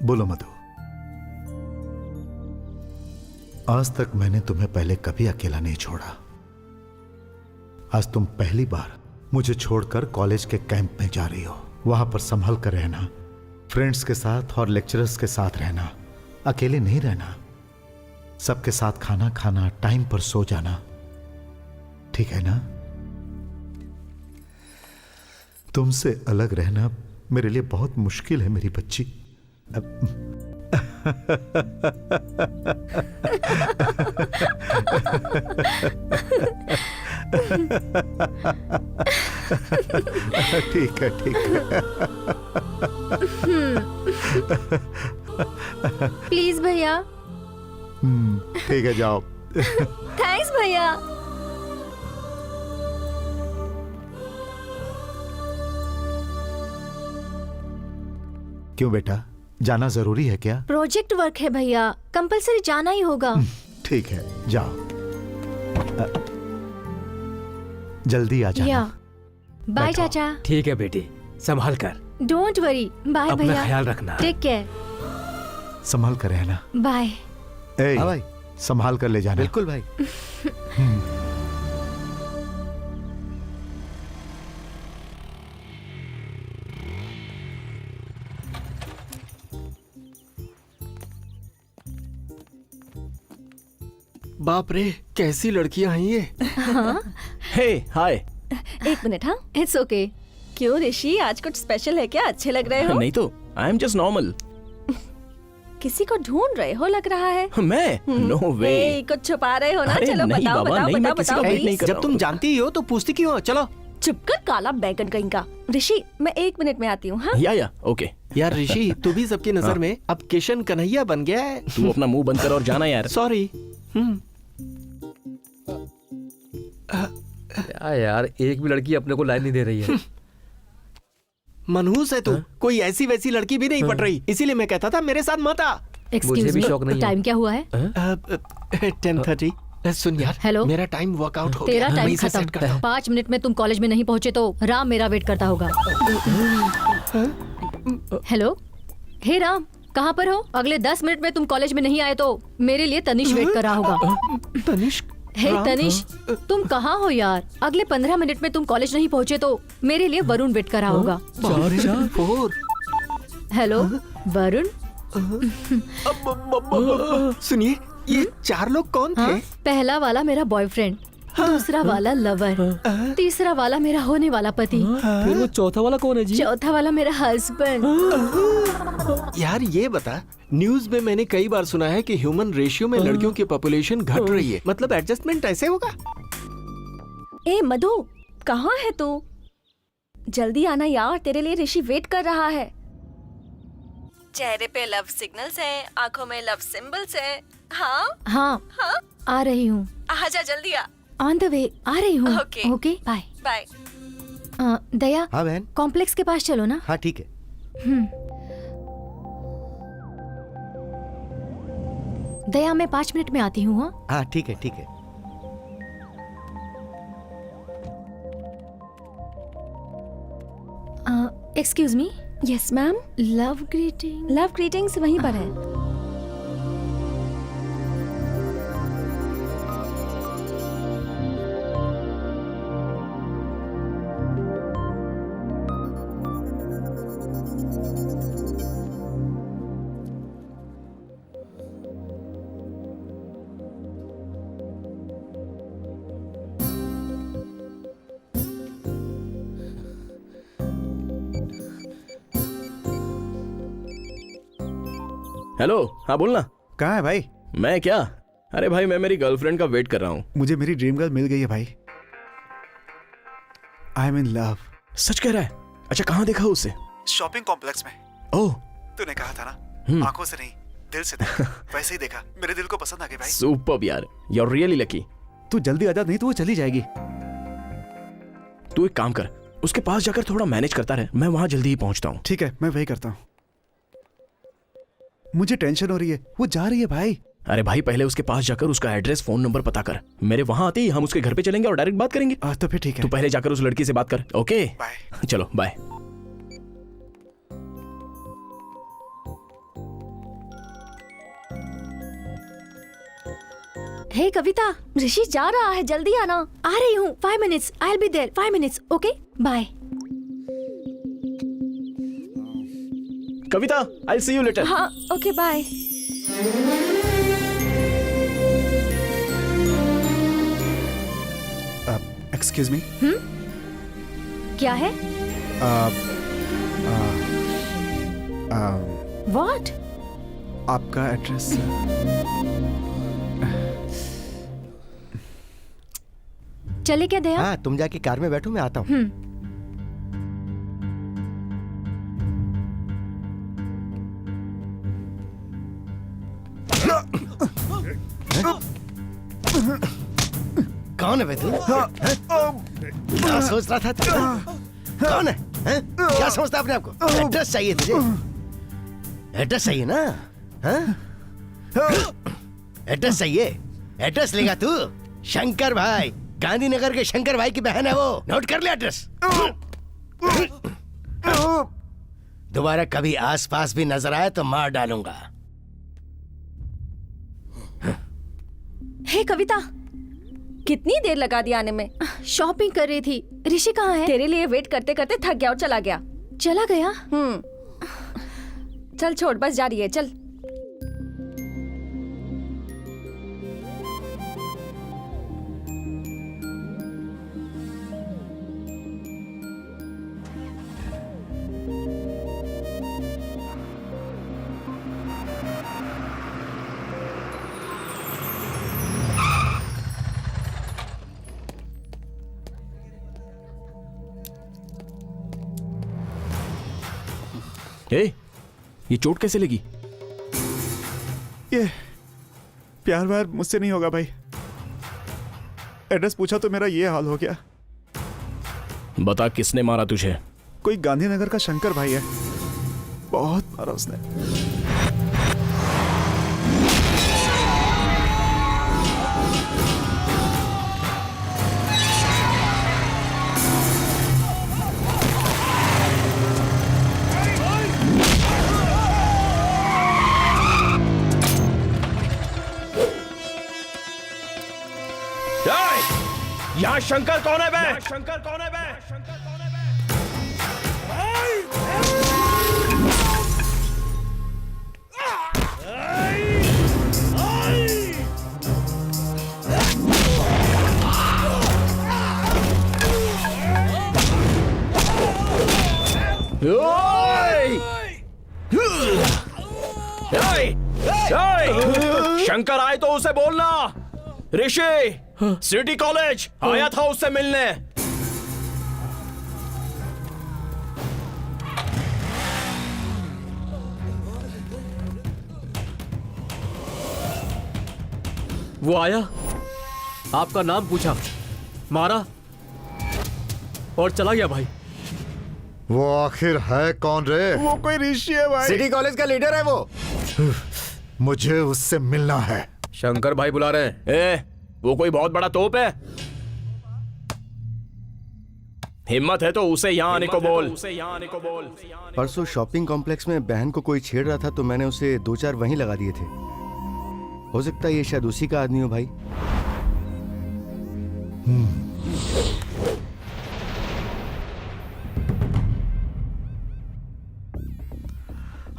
बोलो मधु, आज तक मैंने तुम्हें पहले कभी अकेला नहीं छोड़ा। आज तुम पहली बार मुझे छोड़कर कॉलेज के कैंप में जा रही हो। वहां पर संभल कर रहना, फ्रेंड्स के साथ और लेक्चरर्स के साथ रहना, अकेले नहीं रहना, सबके साथ खाना खाना, टाइम पर सो जाना, ठीक है ना? तुमसे अलग रहना मेरे लिए बहुत मुश्किल है मेरी बच्ची। ठीक है, ठीक है। प्लीज भैया। ठीक है, जाओ। थैंक्स भैया। क्यों बेटा, जाना जरूरी है क्या? प्रोजेक्ट वर्क है भैया, कंपलसरी जाना ही होगा। ठीक है, जाओ। जल्दी आ या जाना। बाय चाचा। ठीक है बेटी, संभाल कर। Don't worry. बाय अपना भैया। ख्याल रखना। Take care. संभाल कर रहना। बाय। ए, हाँ भाई। संभाल कर ले जाना। बिल्कुल भाई। बाप रे, कैसी लड़कियां हैं ये। हे हाय। एक मिनट। हाँ, इट्स ओके। क्यों ऋषि, आज कुछ स्पेशल है क्या? अच्छे लग रहे हो। नहीं तो आई एम जस्ट नॉर्मल। किसी को ढूंढ रहे हो लग रहा है। मैं? नो वे। ए, कुछ छुपा रहे हो ना? अरे चलो नहीं बताओ बाबा, बताओ नहीं, मैं बताओ किसी का बताओ वेट नहीं please। कर रहा जब तुम हूँ। जानती हो तो पूछती क्यों हो? चलो। चुपकर काला बैगन कहीं का। ऋषि, मैं 1 मिनट में आती हूँ। हाँ, या ओके। यार ऋषि, तू भी सबकी नजर में अब किशन कन्हैया बन गया है। तू अपना मुंह बंद कर और जाना यार। सॉरी। क्या यार, एक भी लड़की अपने को लाइन नहीं दे रही है। मनहूस है तू, कोई ऐसी वैसी लड़की भी नहीं पट रही, इसीलिए मैं कहता था मेरे साथ मत आ। मुझे एक्सक्यूज भी मी, शौक नहीं है। टाइम क्या हुआ है? 10:30। सुन यार, हेलो? मेरा टाइम वर्कआउट हो तेरा गया, टाइम वहीं से set करता खत्म। हूँ। 5 मिनट में तुम कॉलेज में नहीं पहुंचे तो राम मेरा वेट करता होगा। हेलो, हे राम, कहाँ पर हो? अगले 10 मिनट में तुम कॉलेज में नहीं आए तो मेरे लिए तनिष वेट कर रहा होगा। तनिष्क, हे राम, तनिष, तुम कहाँ हो यार? अगले 15 मिनट में तुम कॉलेज नहीं पहुंचे तो मेरे लिए वरुण वेट कर रहा होगा। 4 हेलो वरुण। सुनिए, ये 4 लोग कौन थे? हाँ? पहला वाला मेरा बॉयफ्रेंड, दूसरा वाला लवर, तीसरा वाला मेरा होने वाला पति, फिर वो चौथा वाला कौन है जी? चौथा वाला मेरा हस्बैंड। यार ये बता, न्यूज में मैंने कई बार सुना है कि ह्यूमन रेशियो में लड़कियों की पॉपुलेशन घट रही है, मतलब एडजस्टमेंट ऐसे होगा? ए मधु, कहाँ है तू? जल्दी आना यार, तेरे लिए ऋषि वेट कर रहा है। चेहरे पे लव सिग्नल्स हैं, आंखों में लव सिंबल्स हैं। हाँ हाँ, हाँ, आ रही हूँ। आजा जल्दी आ। ऑन द वे आ रही हूँ। Okay. Okay bye. Bye. Daya, हाँ बहन, कॉम्प्लेक्स के पास चलो ना। हाँ ठीक है। दया, मैं 5 मिनट में आती हूँ। हाँ, हाँ ठीक है ठीक है। Excuse me, yes ma'am. Love greeting. Love greetings वहीं पर है। हेलो, हाँ बोलना। कहाँ है भाई? मैं क्या, अरे भाई मैं मेरी गर्लफ्रेंड का वेट कर रहा हूँ। मुझे मेरी ड्रीम गर्ल मिल गई है भाई। आई एम इन लव। सच कह रहा है? अच्छा, कहाँ देखा उसे? शॉपिंग कॉम्प्लेक्स में। ओह, तूने कहा था ना, आंखों से नहीं दिल से देखा। वैसे ही देखा, मेरे दिल को पसंद आ गई भाई। सुपर्ब यार, यू आर रियली लकी। तू जल्दी आजा, नहीं तो वो चली जाएगी। तू एक काम कर, उसके पास जाकर थोड़ा मैनेज करता रहे, मैं वहां जल्दी ही पहुंचता हूँ। ठीक है, मैं वही करता हूँ। मुझे टेंशन हो रही है, वो जा रही है भाई। अरे भाई, पहले उसके पास जाकर उसका एड्रेस, फोन नंबर पता कर। मेरे वहां आते ही हम उसके घर पे चलेंगे और डायरेक्ट बात करेंगे। तो फिर ठीक है। तू पहले जाकर उस लड़की से बात कर। Okay bye. चलो बाय। हे कविता, ऋषि जा रहा है, जल्दी आना। आ रही हूँ। 5 minutes, I will be there. 5 minutes, okay bye. Kavita, I see you later. हाँ ओके बाय। Excuse me. क्या है? व्हाट? आपका एड्रेस? चले क्या दया? हाँ, तुम जाके कार में बैठो, मैं आता हूँ। कौन है बे तू? क्या सोच रहा था तू? कौन है? हैं? क्या समझता अपने आप को? एड्रेस चाहिए तुझे? एड्रेस चाहिए ना? हैं? एड्रेस चाहिए? एड्रेस लेगा तू? शंकर भाई, गांधीनगर के शंकर भाई की बहन है वो। नोट कर ले एड्रेस। दोबारा कभी आसपास भी नजर आए तो मार डालूंगा। हे कविता, कितनी देर लगा दी आने में? शॉपिंग कर रही थी। ऋषि कहाँ है? तेरे लिए वेट करते करते थक गया और चला गया। चला गया? चल छोड़, बस जा रही है, चल। ये चोट कैसे लगी? ये प्यार व्यार मुझसे नहीं होगा भाई। एड्रेस पूछा तो मेरा ये हाल हो गया। बता किसने मारा तुझे? कोई गांधीनगर का शंकर भाई है, बहुत मारा उसने। यहाँ शंकर कौन है बे? शंकर कौन है बे? शंकर आए तो उसे बोलना ऋषि सिटी कॉलेज आया था उससे मिलने। वो आया, आपका नाम पूछा, मारा और चला गया भाई। वो आखिर है कौन रे? वो कोई ऋषि है भाई। सिटी कॉलेज का लीडर है वो। मुझे उससे मिलना है। शंकर भाई बुला रहे हैं। वो कोई बहुत बड़ा तोप है? हिम्मत है तो उसे यहाँ आने को बोल। परसों शॉपिंग कॉम्प्लेक्स में बहन को कोई छेड़ रहा था तो मैंने उसे 2-4 वहीं लगा दिए थे। हो सकता है ये शायद उसी का आदमी हो भाई।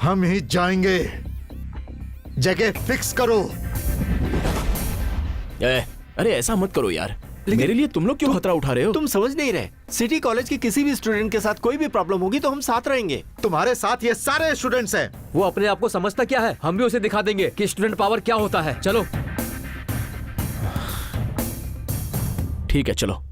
हम ही जाएंगे, जगह फिक्स करो। अरे ऐसा मत करो यार, मेरे लिए तुम लोग क्यों खतरा उठा रहे हो? तुम समझ नहीं रहे, सिटी कॉलेज के किसी भी स्टूडेंट के साथ कोई भी प्रॉब्लम होगी तो हम साथ रहेंगे। तुम्हारे साथ ये सारे स्टूडेंट्स हैं। वो अपने आप को समझता क्या है? हम भी उसे दिखा देंगे कि स्टूडेंट पावर क्या होता है। चलो। ठीक है चलो।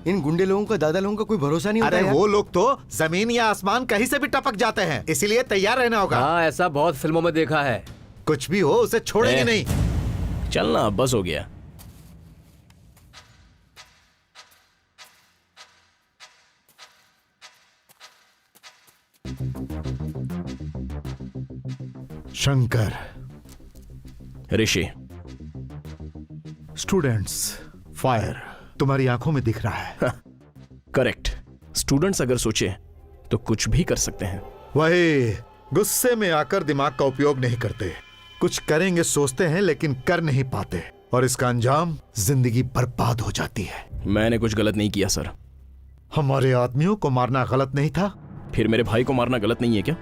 इन गुंडे लोगों का दादा लोगों का कोई भरोसा नहीं होता अरे यार। वो लोग तो जमीन या आसमान कहीं से भी टपक जाते हैं, इसीलिए तैयार रहना होगा। हाँ, ऐसा बहुत फिल्मों में देखा है। कुछ भी हो उसे छोड़ेंगे नहीं। चलना, बस हो गया। शंकर, ऋषि, स्टूडेंट्स, फायर तुम्हारी आंखों में दिख रहा है। करेक्ट। स्टूडेंट्स अगर सोचे तो कुछ भी कर सकते हैं। वही गुस्से में आकर दिमाग का उपयोग नहीं करते, कुछ करेंगे सोचते हैं लेकिन कर नहीं पाते, और इसका अंजाम जिंदगी बर्बाद हो जाती है। मैंने कुछ गलत नहीं किया सर। हमारे आदमियों को मारना गलत नहीं था? फिर मेरे भाई को मारना गलत नहीं है क्या?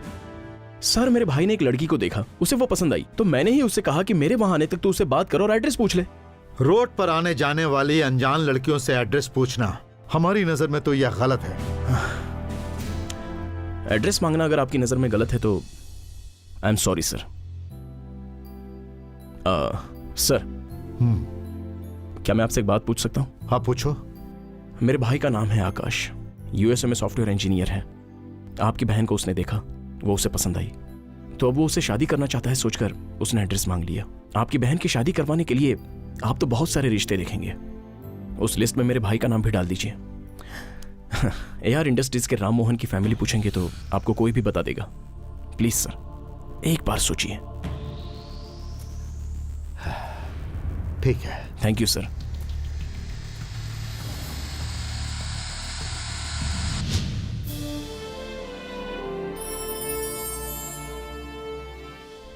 सर मेरे भाई ने एक लड़की को देखा, उसे वो पसंद आई, तो मैंने ही उससे कहा कि मेरे वहां आने तक तो उससे बात करो और एड्रेस पूछ ले। रोड पर आने जाने वाली अनजान लड़कियों से एड्रेस पूछना हमारी नजर में तो यह गलत है। एड्रेस मांगना अगर आपकी नजर में गलत है तो आई एम सॉरी सर। सर, क्या मैं आपसे एक बात पूछ सकता हूं? हाँ पूछो। मेरे भाई का नाम है आकाश, यूएसए में सॉफ्टवेयर इंजीनियर है। आपकी बहन को उसने देखा, वो उसे पसंद आई, तो अब वो उसे शादी करना चाहता है सोचकर उसने एड्रेस मांग लिया। आपकी बहन की शादी करवाने के लिए आप तो बहुत सारे रिश्ते देखेंगे, उस लिस्ट में मेरे भाई का नाम भी डाल दीजिए। एआर इंडस्ट्रीज के राम मोहन की फैमिली पूछेंगे तो आपको कोई भी बता देगा। प्लीज सर, एक बार सोचिए। ठीक है। Thank you sir.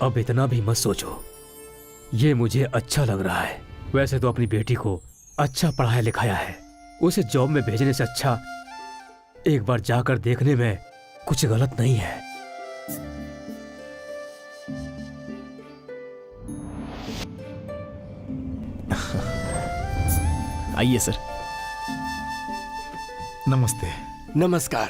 अब इतना भी मत सोचो, ये मुझे अच्छा लग रहा है। वैसे तो अपनी बेटी को अच्छा पढ़ाया लिखाया है, उसे जॉब में भेजने से अच्छा एक बार जाकर देखने में कुछ गलत नहीं है। आइए सर। नमस्ते। नमस्कार।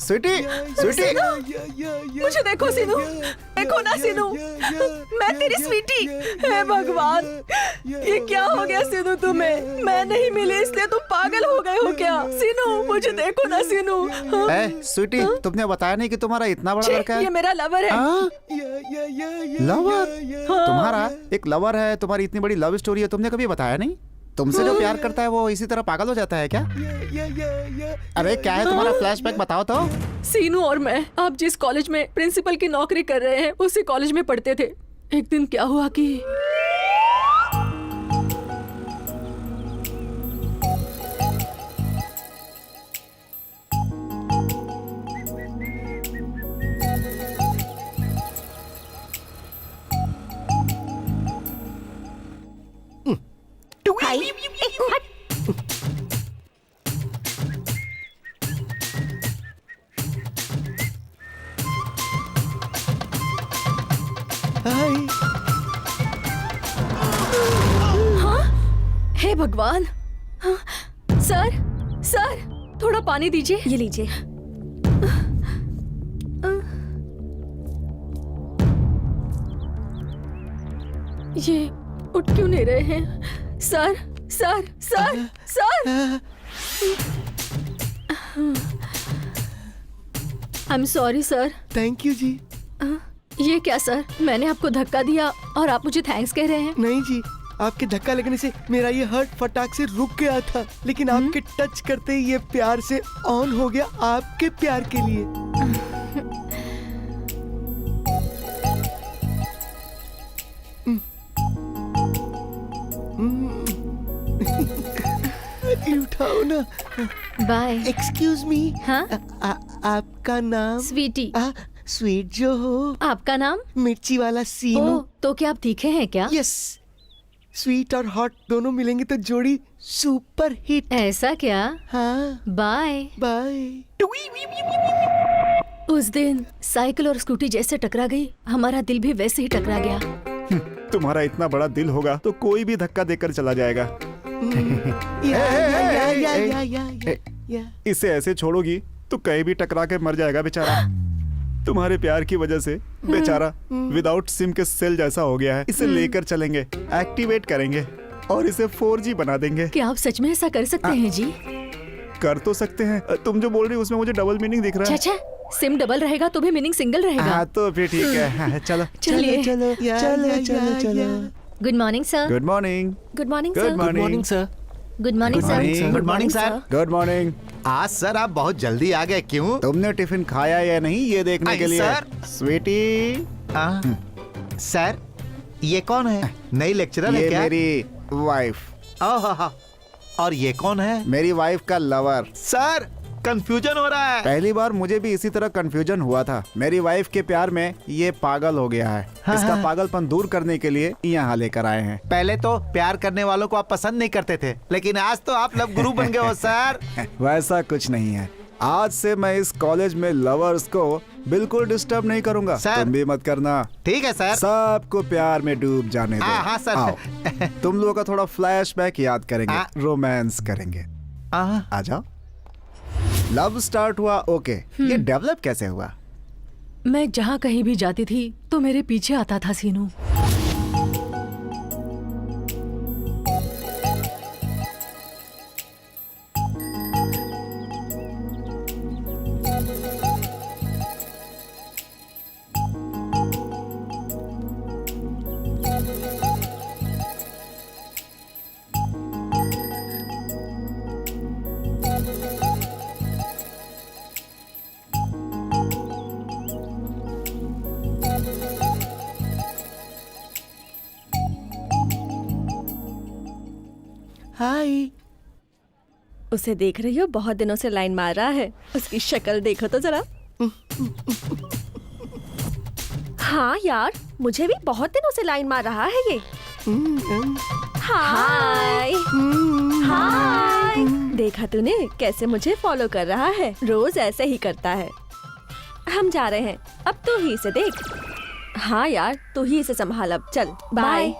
स्वीटी स्वीटी मुझे देखो सीनू, देखो ना सीनू, मैं तेरी स्वीटी। हे भगवान, ये क्या हो गया सीनू तुम्हें? मैं नहीं मिली इसलिए तुम पागल हो गए हो क्या? सीनू मुझे देखो ना सीनू। स्वीटी, तुमने बताया नहीं कि तुम्हारा इतना बड़ा लड़का है? ये मेरा लवर है। लवर? तुम्हारा एक लवर है? तुम्हारी इतनी बड़ी लव स्टोरी है, तुमने कभी बताया नहीं? तुमसे जो प्यार करता है वो इसी तरह पागल हो जाता है क्या? अरे क्या है तुम्हारा फ्लैशबैक, बताओ तो। सीनू और मैं आप जिस कॉलेज में प्रिंसिपल की नौकरी कर रहे हैं उसी कॉलेज में पढ़ते थे। एक दिन क्या हुआ कि हे भगवान। हाँ, सर सर थोड़ा पानी दीजिए। ये लीजिए। ये उठ क्यों नहीं रहे हैं? Sir sir sir sir I am sorry sir. Thank you जी। ये क्या सर, मैंने आपको धक्का दिया और आप मुझे थैंक्स कह रहे हैं? नहीं जी, आपके धक्का लगने से मेरा ये हार्ट फटाक से रुक गया था, लेकिन आपके टच करते ही ये प्यार से ऑन हो गया, आपके प्यार के लिए। उठाओ ना। बाय। एक्सक्यूज मी। हाँ? आपका नाम? स्वीटी। स्वीट जो हो। आपका नाम? मिर्ची वाला सीनू। ओह, तो क्या आप तीखे हैं क्या? यस, स्वीट और हॉट दोनों मिलेंगे तो जोड़ी सुपर हिट। ऐसा क्या? हाँ। Bye bye. उस दिन साइकिल और स्कूटी जैसे टकरा गई, हमारा दिल भी वैसे ही टकरा गया। तुम्हारा इतना बड़ा दिल होगा तो कोई भी धक्का देकर चला जाएगा। इसे ऐसे छोड़ोगी तो कहीं भी टकरा के मर जाएगा बेचारा। तुम्हारे प्यार की वजह से बेचारा विदाउट सिम के सेल जैसा हो गया है। इसे लेकर चलेंगे, एक्टिवेट करेंगे और इसे 4G बना देंगे। क्या आप सच में ऐसा कर सकते हैं जी? कर तो सकते हैं। तुम जो बोल रही हो उसमें मुझे डबल मीनिंग दिख रहा है। अच्छा, सिम डबल रहेगा तो भी मीनिंग सिंगल रहेगा। हाँ तो फिर ठीक है। चलो चलिए। चलो चलो चलो चलो। Good morning sir. Good morning. Good morning good sir. Morning sir. Good morning sir. Good morning sir. Good morning. आज सर आप बहुत जल्दी आ गए, क्यों? तुमने टिफिन खाया या नहीं ये देखने के लिए। सर। स्वीटी। सर ये कौन है? नई लेक्चरर है ये क्या? मेरी वाइफ। और ये कौन है? मेरी वाइफ का लवर। सर कंफ्यूजन हो रहा है। पहली बार मुझे भी इसी तरह कंफ्यूजन हुआ था। मेरी वाइफ के प्यार में ये पागल हो गया है। इसका पागलपन दूर करने के लिए यहाँ लेकर आए हैं। पहले तो प्यार करने वालों को आप पसंद नहीं करते थे, लेकिन आज तो आप लव गुरु बन गए हो सर। वैसा कुछ नहीं है। आज से मैं इस कॉलेज में लवर्स को बिल्कुल डिस्टर्ब नहीं करूंगा। सर। तुम भी मत करना। ठीक है सर। सबको प्यार में डूब जाने दो। हाँ सर। आओ, तुम लोगों का थोड़ा फ्लैशबैक याद करेंगे, रोमांस करेंगे। आ जाओ। लव स्टार्ट हुआ, ओके। ये डेवलप कैसे हुआ? मैं जहाँ कहीं भी जाती थी तो मेरे पीछे आता था सीनू। हाय। उसे देख रही हो? बहुत दिनों से लाइन मार रहा है। उसकी शक्ल देखो तो जरा। हाँ यार, मुझे भी बहुत दिनों से लाइन मार रहा है ये। हाय हाय। देखा तूने कैसे मुझे फॉलो कर रहा है? रोज ऐसे ही करता है। हम जा रहे हैं, अब तू ही इसे देख। हाँ यार, तू ही इसे संभाल अब। चल बाय।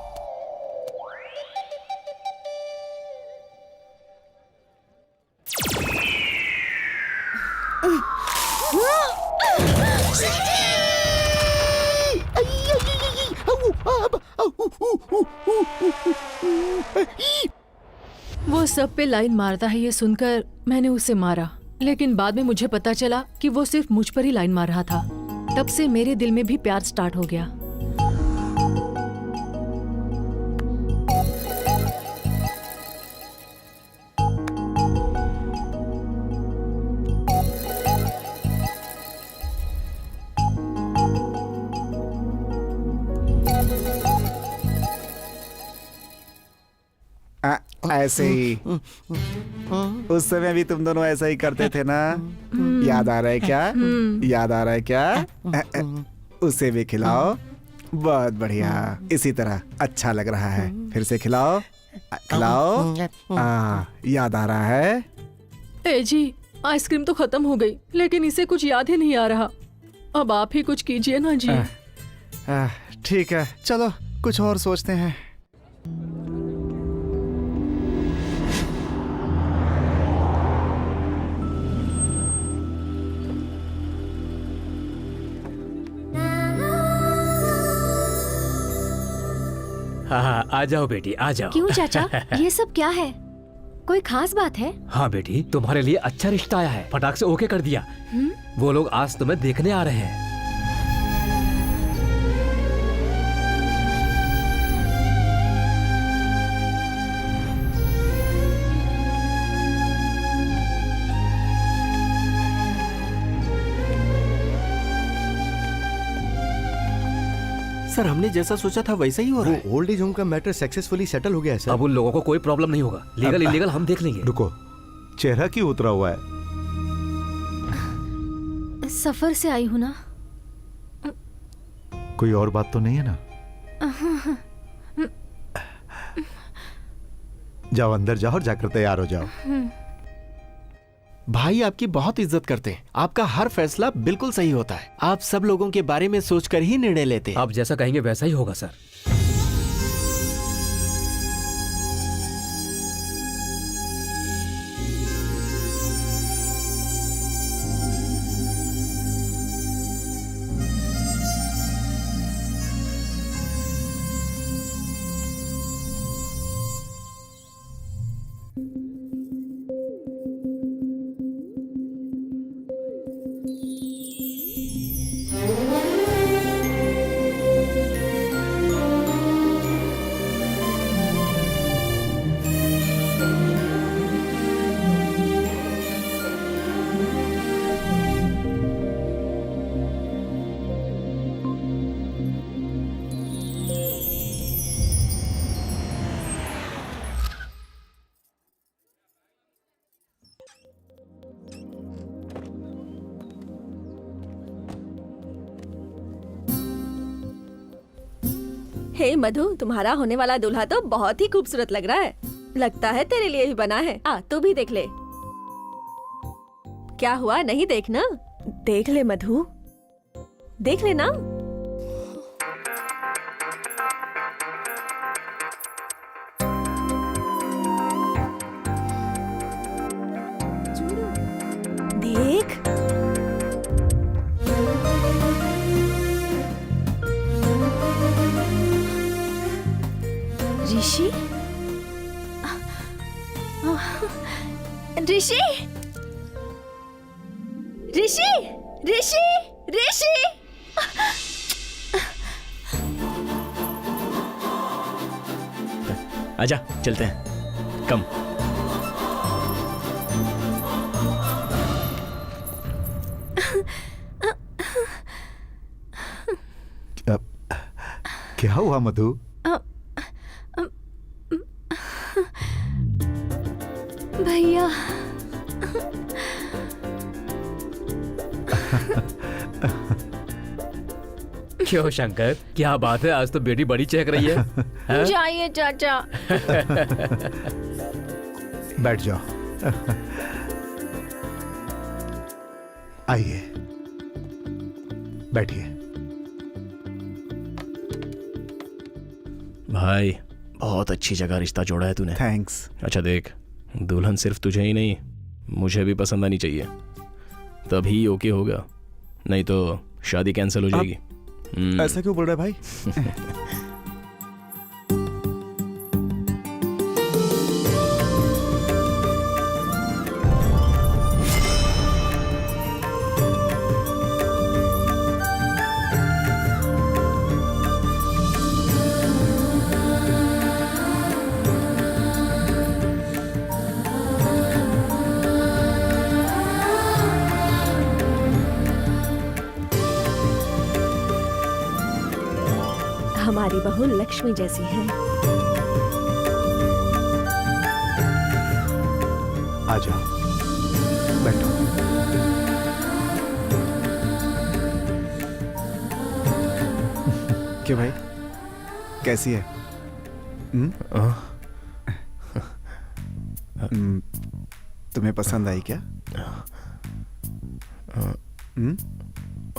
वो सब पे लाइन मारता है, ये सुनकर मैंने उसे मारा, लेकिन बाद में मुझे पता चला कि वो सिर्फ मुझ पर ही लाइन मार रहा था। तब से मेरे दिल में भी प्यार स्टार्ट हो गया। ऐसे ही उस समय भी तुम दोनों ऐसा ही करते थे ना? याद आ रहा है क्या? याद आ रहा है क्या? उसे भी खिलाओ। बहुत बढ़िया, इसी तरह अच्छा लग रहा है। फिर से खिलाओ, खिलाओ। याद आ रहा है? ए जी, आइसक्रीम तो खत्म हो गई, लेकिन इसे कुछ याद ही नहीं आ रहा। अब आप ही कुछ कीजिए ना जी। ठीक है, चलो कुछ और सोचते हैं। हाँ, आ जाओ बेटी, आ जाओ। क्यों चाचा, ये सब क्या है? कोई खास बात है? हाँ बेटी, तुम्हारे लिए अच्छा रिश्ता आया है। फटाक से ओके कर दिया। वो लोग आज तुम्हें देखने आ रहे हैं। सर, हमने जैसा सोचा था वैसा ही हो रहा है। वो ओल्ड एज होम का मैटर सक्सेसफुली सेटल हो गया है सर। अब उन लोगों को कोई प्रॉब्लम नहीं होगा। लीगल इलीगल हम देख लेंगे। रुको, चेहरा क्यों उतरा हुआ है? सफर से आई हूँ ना। कोई और बात तो नहीं है ना? जाओ अंदर जाओ और जाकर तैयार हो जाओ। भाई आपकी बहुत इज्जत करते हैं। आपका हर फैसला बिल्कुल सही होता है। आप सब लोगों के बारे में सोचकर ही निर्णय लेते हैं। आप जैसा कहेंगे वैसा ही होगा सर। हे मधु, तुम्हारा होने वाला दूल्हा तो बहुत ही खूबसूरत लग रहा है। लगता है तेरे लिए ही बना है। तू भी देख ले। क्या हुआ, नहीं देखना? देख ले मधु, देख लेना। देख, ऋषि, ऋषि, ऋषि, ऋषि, ऋषि। आजा, चलते हैं। कम। क्या हुआ मधु? भैया, क्यों शंकर, क्या बात है? आज तो बेटी बड़ी चहक रही है। हाँ? जाइए चाचा। बैठ जाओ। आइए, बैठिए। भाई, बहुत अच्छी जगह रिश्ता जोड़ा है तूने। थैंक्स। अच्छा देख, दुल्हन सिर्फ तुझे ही नहीं, मुझे भी पसंद आनी चाहिए, तभी ओके होगा, नहीं तो शादी कैंसिल हो जाएगी। ऐसा क्यों बोल रहा है भाई? हमारी बहू लक्ष्मी जैसी है। आ जाओ, बैठो। क्यों भाई, कैसी है? तुम्हें पसंद आई क्या?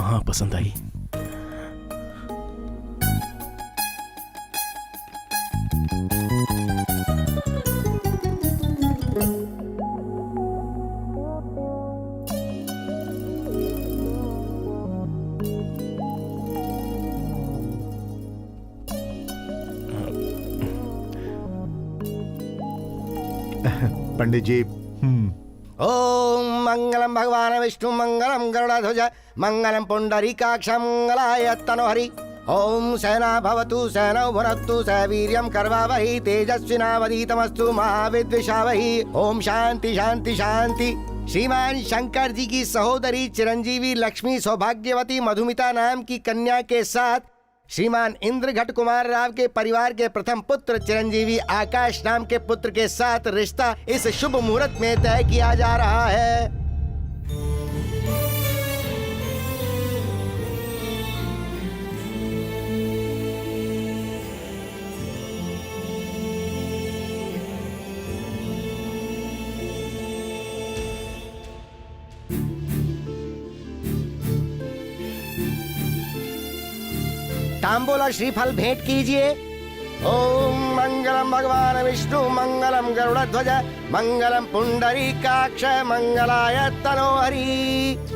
हाँ, पसंद आई। पंडित जी, ओम मंगलम भगवान विष्णु मंगलम गरुड़ध्वज मंगलम पुंडरीकाक्ष मंगलाय तनोहरि। ओम सेना भवतु सेनौ भुनक्तु सवीर्यं कर्वावहि तेजस्विनावधीतमस्तु महाविद्विषावहि। ओम शांति शांति शांति। श्रीमान शंकर जी की सहोदरी चिरंजीवी लक्ष्मी सौभाग्यवती मधुमिता नाम की कन्या के साथ श्रीमान इंद्रघट कुमार राव के परिवार के प्रथम पुत्र चिरंजीवी आकाश नाम के पुत्र के साथ रिश्ता इस शुभ मुहूर्त में तय किया जा रहा है। तांबूला श्रीफल भेंट कीजिए। ओम मंगलम भगवान विष्णु मंगलम गरुड़ध्वज मंगलम पुंडरीकाक्ष मंगलाय तनोहरि।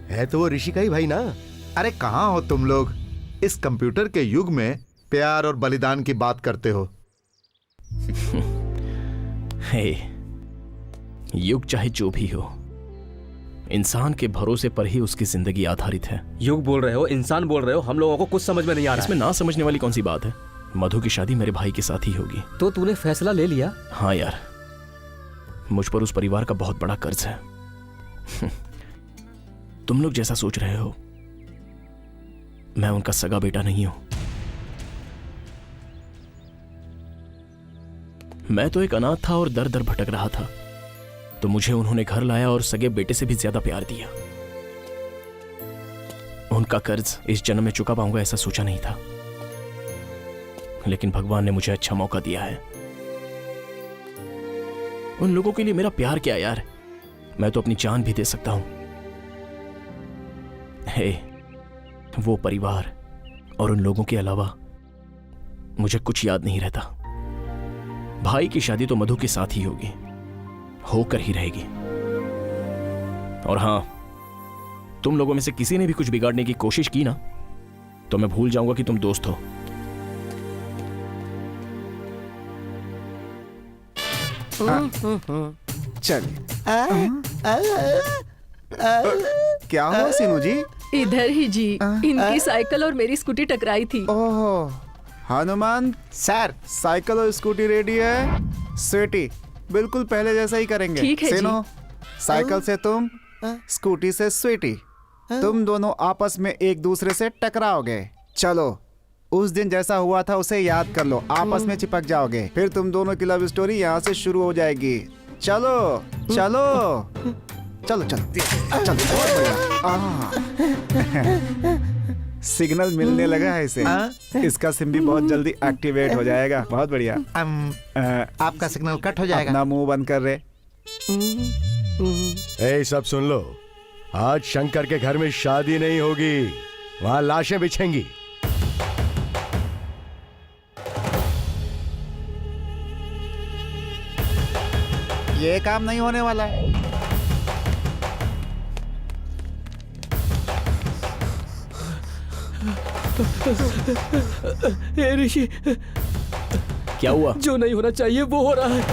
है तो वो ऋषि का ही भाई ना। अरे कहाँ हो तुम लोग? इस कंप्यूटर के युग में प्यार और बलिदान की बात करते हो। हे, युग चाहे जो भी हो, इंसान के भरोसे पर ही उसकी जिंदगी आधारित है। युग बोल रहे हो, इंसान बोल रहे हो, हम लोगों को कुछ समझ में नहीं आ रहा इसमें ना समझने वाली कौन सी बात है? मधु की शादी मेरे भाई के साथ ही होगी। तो तूने फैसला ले लिया? हाँ यार, मुझ पर उस परिवार का बहुत बड़ा कर्ज है। तुम लोग जैसा सोच रहे हो, मैं उनका सगा बेटा नहीं हूं। मैं तो एक अनाथ था और दर दर भटक रहा था, तो मुझे उन्होंने घर लाया और सगे बेटे से भी ज्यादा प्यार दिया। उनका कर्ज इस जन्म में चुका पाऊंगा ऐसा सोचा नहीं था, लेकिन भगवान ने मुझे अच्छा मौका दिया है। उन लोगों के लिए मेरा प्यार क्या यार, मैं तो अपनी जान भी दे सकता हूं। हे, वो परिवार और उन लोगों के अलावा मुझे कुछ याद नहीं रहता। भाई की शादी तो मधु के साथ ही होगी, होकर ही रहेगी। और हां, तुम लोगों में से किसी ने भी कुछ बिगाड़ने की कोशिश की ना, तो मैं भूल जाऊंगा कि तुम दोस्त हो। चलिए। क्या हुआ सीनू जी? इधर ही जी, इनकी साइकिल और मेरी स्कूटी टकराई थी। ओह, हनुमान सर, साइकिल और स्कूटी रेडी है। स्वीटी, बिल्कुल पहले जैसा ही करेंगे। ठीक है जी। सीनू, साइकिल से तुम, स्कूटी से स्वीटी, तुम दोनों आपस में एक दूसरे से टकराओगे। चलो, उस दिन जैसा हुआ था उसे याद कर लो, आपस में चिपक जाओगे, फिर तुम दोनों की लव स्टोरी यहाँ से शुरू हो जाएगी। चलो चलो चलो चलो चलो, बहुत बढ़िया। सिग्नल मिलने लगा है इसे, इसका सिम भी बहुत जल्दी एक्टिवेट हो जाएगा। बहुत बढ़िया। आपका सिग्नल कट हो जाएगा। अपना मुंह बंद कर रहे। ए सब सुन लो, आज शंकर के घर में शादी नहीं होगी, वहां लाशें बिछेंगी। ये काम नहीं होने वाला है। हे ऋषि, क्या हुआ? जो नहीं होना चाहिए वो हो रहा है।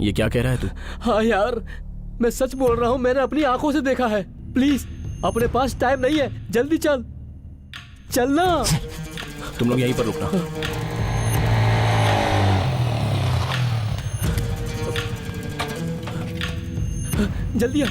ये क्या कह रहा है तू? हाँ यार, मैं सच बोल रहा हूँ, मैंने अपनी आंखों से देखा है। प्लीज, अपने पास टाइम नहीं है, जल्दी चल, चलना। तुम लोग यहीं पर रुकना। जल्दी आ।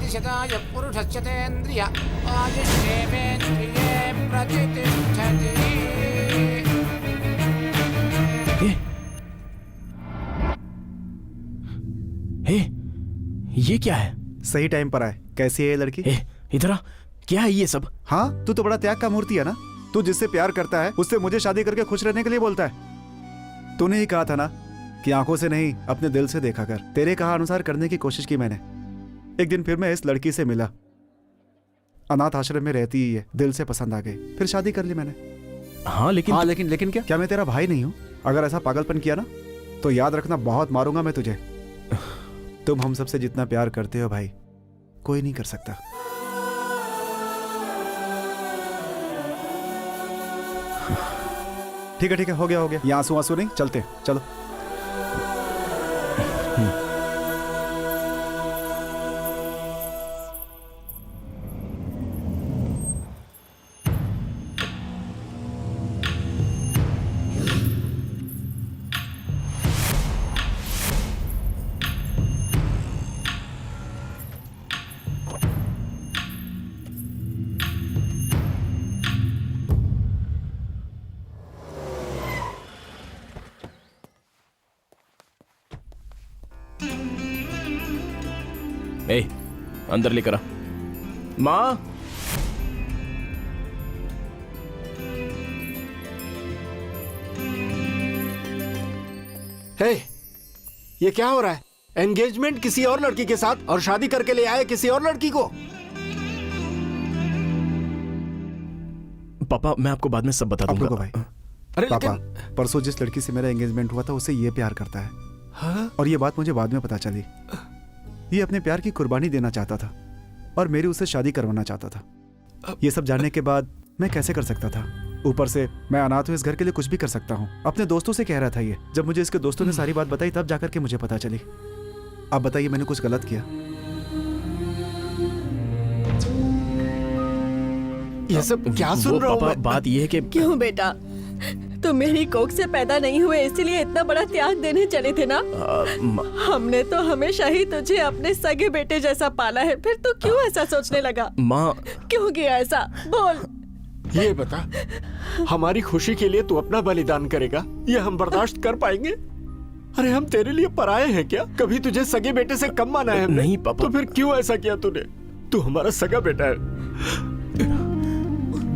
शताय पुरुषस्य तेन्द्रिय आयुष्येवेन्द्रिये प्रतिष्ठति। ये क्या है? सही टाइम पर आए। कैसी है ये लड़की? इधर आ, क्या है ये सब? हाँ, तू तो बड़ा त्याग का मूर्ति है ना। तू जिससे प्यार करता है उससे मुझे शादी करके खुश रहने के लिए बोलता है। तूने ही कहा था ना कि आंखों से नहीं अपने दिल से देखा कर। तेरे कहा अनुसार करने की कोशिश की मैंने। एक दिन फिर मैं इस लड़की से मिला, अनाथ आश्रम में रहती ही है, दिल से पसंद आ गई, फिर शादी कर ली मैंने। हाँ लेकिन क्या मैं तेरा भाई नहीं हूँ? अगर ऐसा पागलपन किया ना तो याद रखना, बहुत मारूंगा मैं तुझे। तुम हम सबसे जितना प्यार करते हो भाई, कोई नहीं कर सकता। ठीक है, हो गया। ये आंसू नहीं, चलते, चलो। ए, अंदर लेकर आ। माँ, हे, ये क्या हो रहा है? एंगेजमेंट किसी और लड़की के साथ और शादी करके ले आए किसी और लड़की को। पापा, मैं आपको बाद में सब बता दूंगा। भाई, अरे पापा, परसों जिस लड़की से मेरा एंगेजमेंट हुआ था उससे ये प्यार करता है। हाँ? और ये बात मुझे बाद में पता चली। ये अपने प्यार की कुर्बानी देना चाहता था और मेरी उससे शादी करवाना चाहता था। ये सब जानने के बाद मैं कैसे कर सकता था? ऊपर से मैं अनाथ हूँ, इस घर के लिए कुछ भी कर सकता हूँ। अपने दोस्तों से कह रहा था ये। जब मुझे इसके दोस्तों ने सारी बात बताई तब जाकर के मुझे पता चली। अब बताइए, मैंने कुछ गलत किया? ये सब क्या सुन रहा हूँ पापा, मैं? बात ये है कि क्यों बेटा, तुम मेरी कोख से पैदा नहीं हुए इसलिए इतना बड़ा त्याग देने चले थे ना? हमने तो हमेशा ही तुझे अपने सगे बेटे जैसा पाला है, फिर तू क्यों ऐसा सोचने लगा? माँ, क्यों किया ऐसा? बोल। ये बता, हमारी खुशी के लिए तू अपना बलिदान करेगा, ये हम बर्दाश्त कर पाएंगे? अरे हम तेरे लिए पराये हैं क्या? कभी तुझे सगे बेटे से कम माना है हमने? नहीं पापा। तो फिर क्यों ऐसा किया तूने? तू हमारा सगा बेटा है,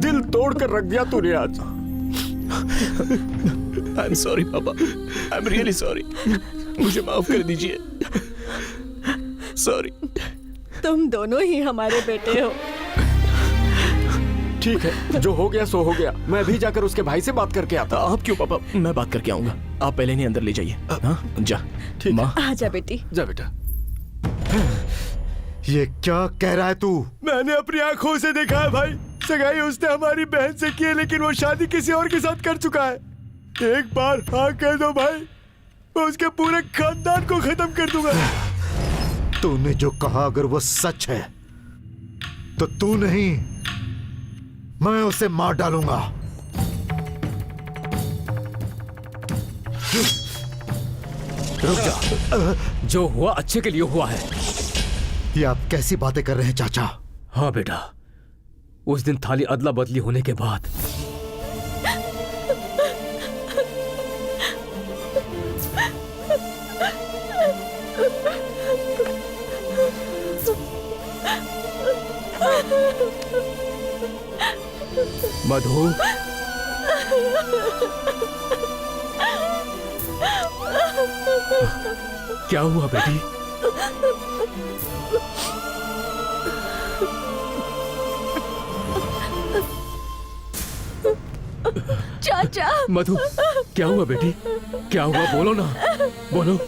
दिल तोड़ कर रख दिया तूने आज। I'm sorry पापा, I'm really sorry। मुझे माफ कर दीजिए। सॉरी। तुम दोनों ही हमारे बेटे हो। ठीक है, जो हो गया सो हो गया। मैं अभी जाकर उसके भाई से बात करके आता। आप क्यों पापा? मैं बात करके आऊंगा। आप पहले नहीं अंदर ले जाइए। हाँ, जा। ठीक। माँ, आजा बेटी। जा बेटा। ये क्या कह रहा है तू? मैंने अपनी आंखों से देखा है भाई, सगाई उसने हमारी बहन से की है, लेकिन वो शादी किसी और के साथ कर चुका है। एक बार हाँ कह दो भाई, मैं उसके पूरे खानदान को खत्म कर दूंगा। तूने जो कहा अगर वो सच है तो तू नहीं, मैं उसे मार डालूंगा। रुक जा। जो हुआ अच्छे के लिए हुआ है। ये आप कैसी बातें कर रहे हैं चाचा? हाँ बेटा, उस दिन थाली अदला बदली होने के बाद मधु, क्या हुआ बेटी? चाचा। मधु, क्या हुआ बेटी? क्या हुआ? बोलो ना, बोलो।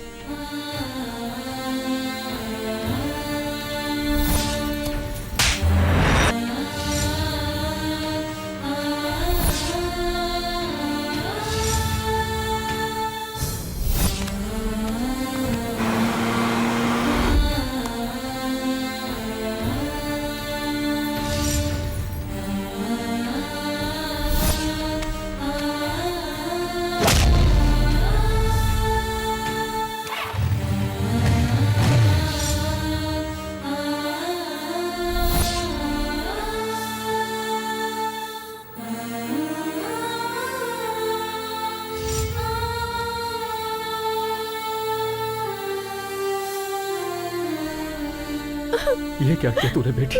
ये क्या किया तूने बेटी?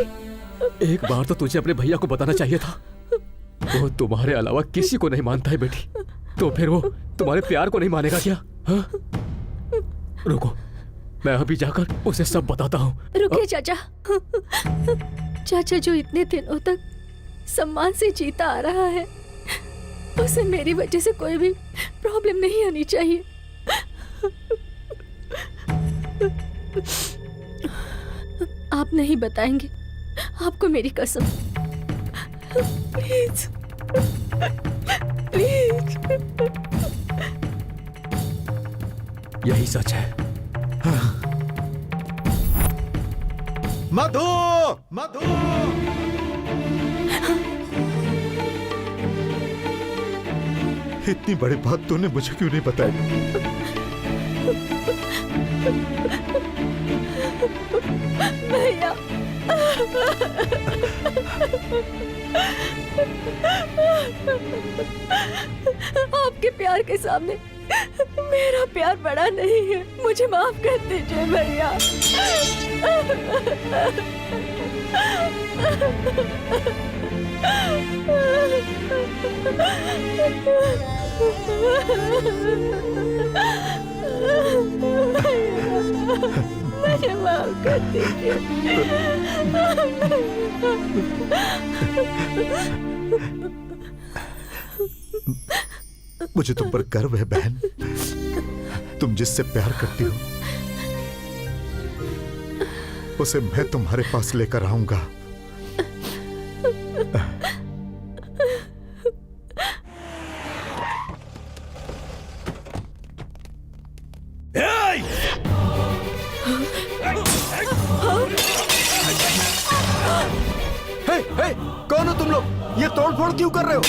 एक बार तो तुझे अपने भैया को बताना चाहिए था। वो तुम्हारे अलावा किसी को नहीं मानता है बेटी, तो फिर वो तुम्हारे प्यार को नहीं मानेगा क्या? हाँ? रुको, मैं अभी जाकर उसे सब बताता हूँ। रुकिए चाचा। चाचा जो इतने दिनों तक सम्मान से जीता आ रहा है, उसे मेरी वजह से कोई भी प्रॉब्लम नहीं आनी चाहिए। आप नहीं बताएंगे, आपको मेरी कसम। Please please. यही सच है। मधु, मधु, इतनी बड़ी बात तूने मुझे क्यों नहीं बताई? भैया, आपके प्यार के सामने मेरा प्यार बड़ा नहीं है। मुझे माफ कर दीजिए भैया। मुझे माफ कर दीजिए। मुझे तुम पर गर्व है बहन। तुम जिससे प्यार करती हो उसे मैं तुम्हारे पास लेकर आऊंगा। कौन हो तुम लोग? ये तोड़फोड़ क्यों कर रहे हो?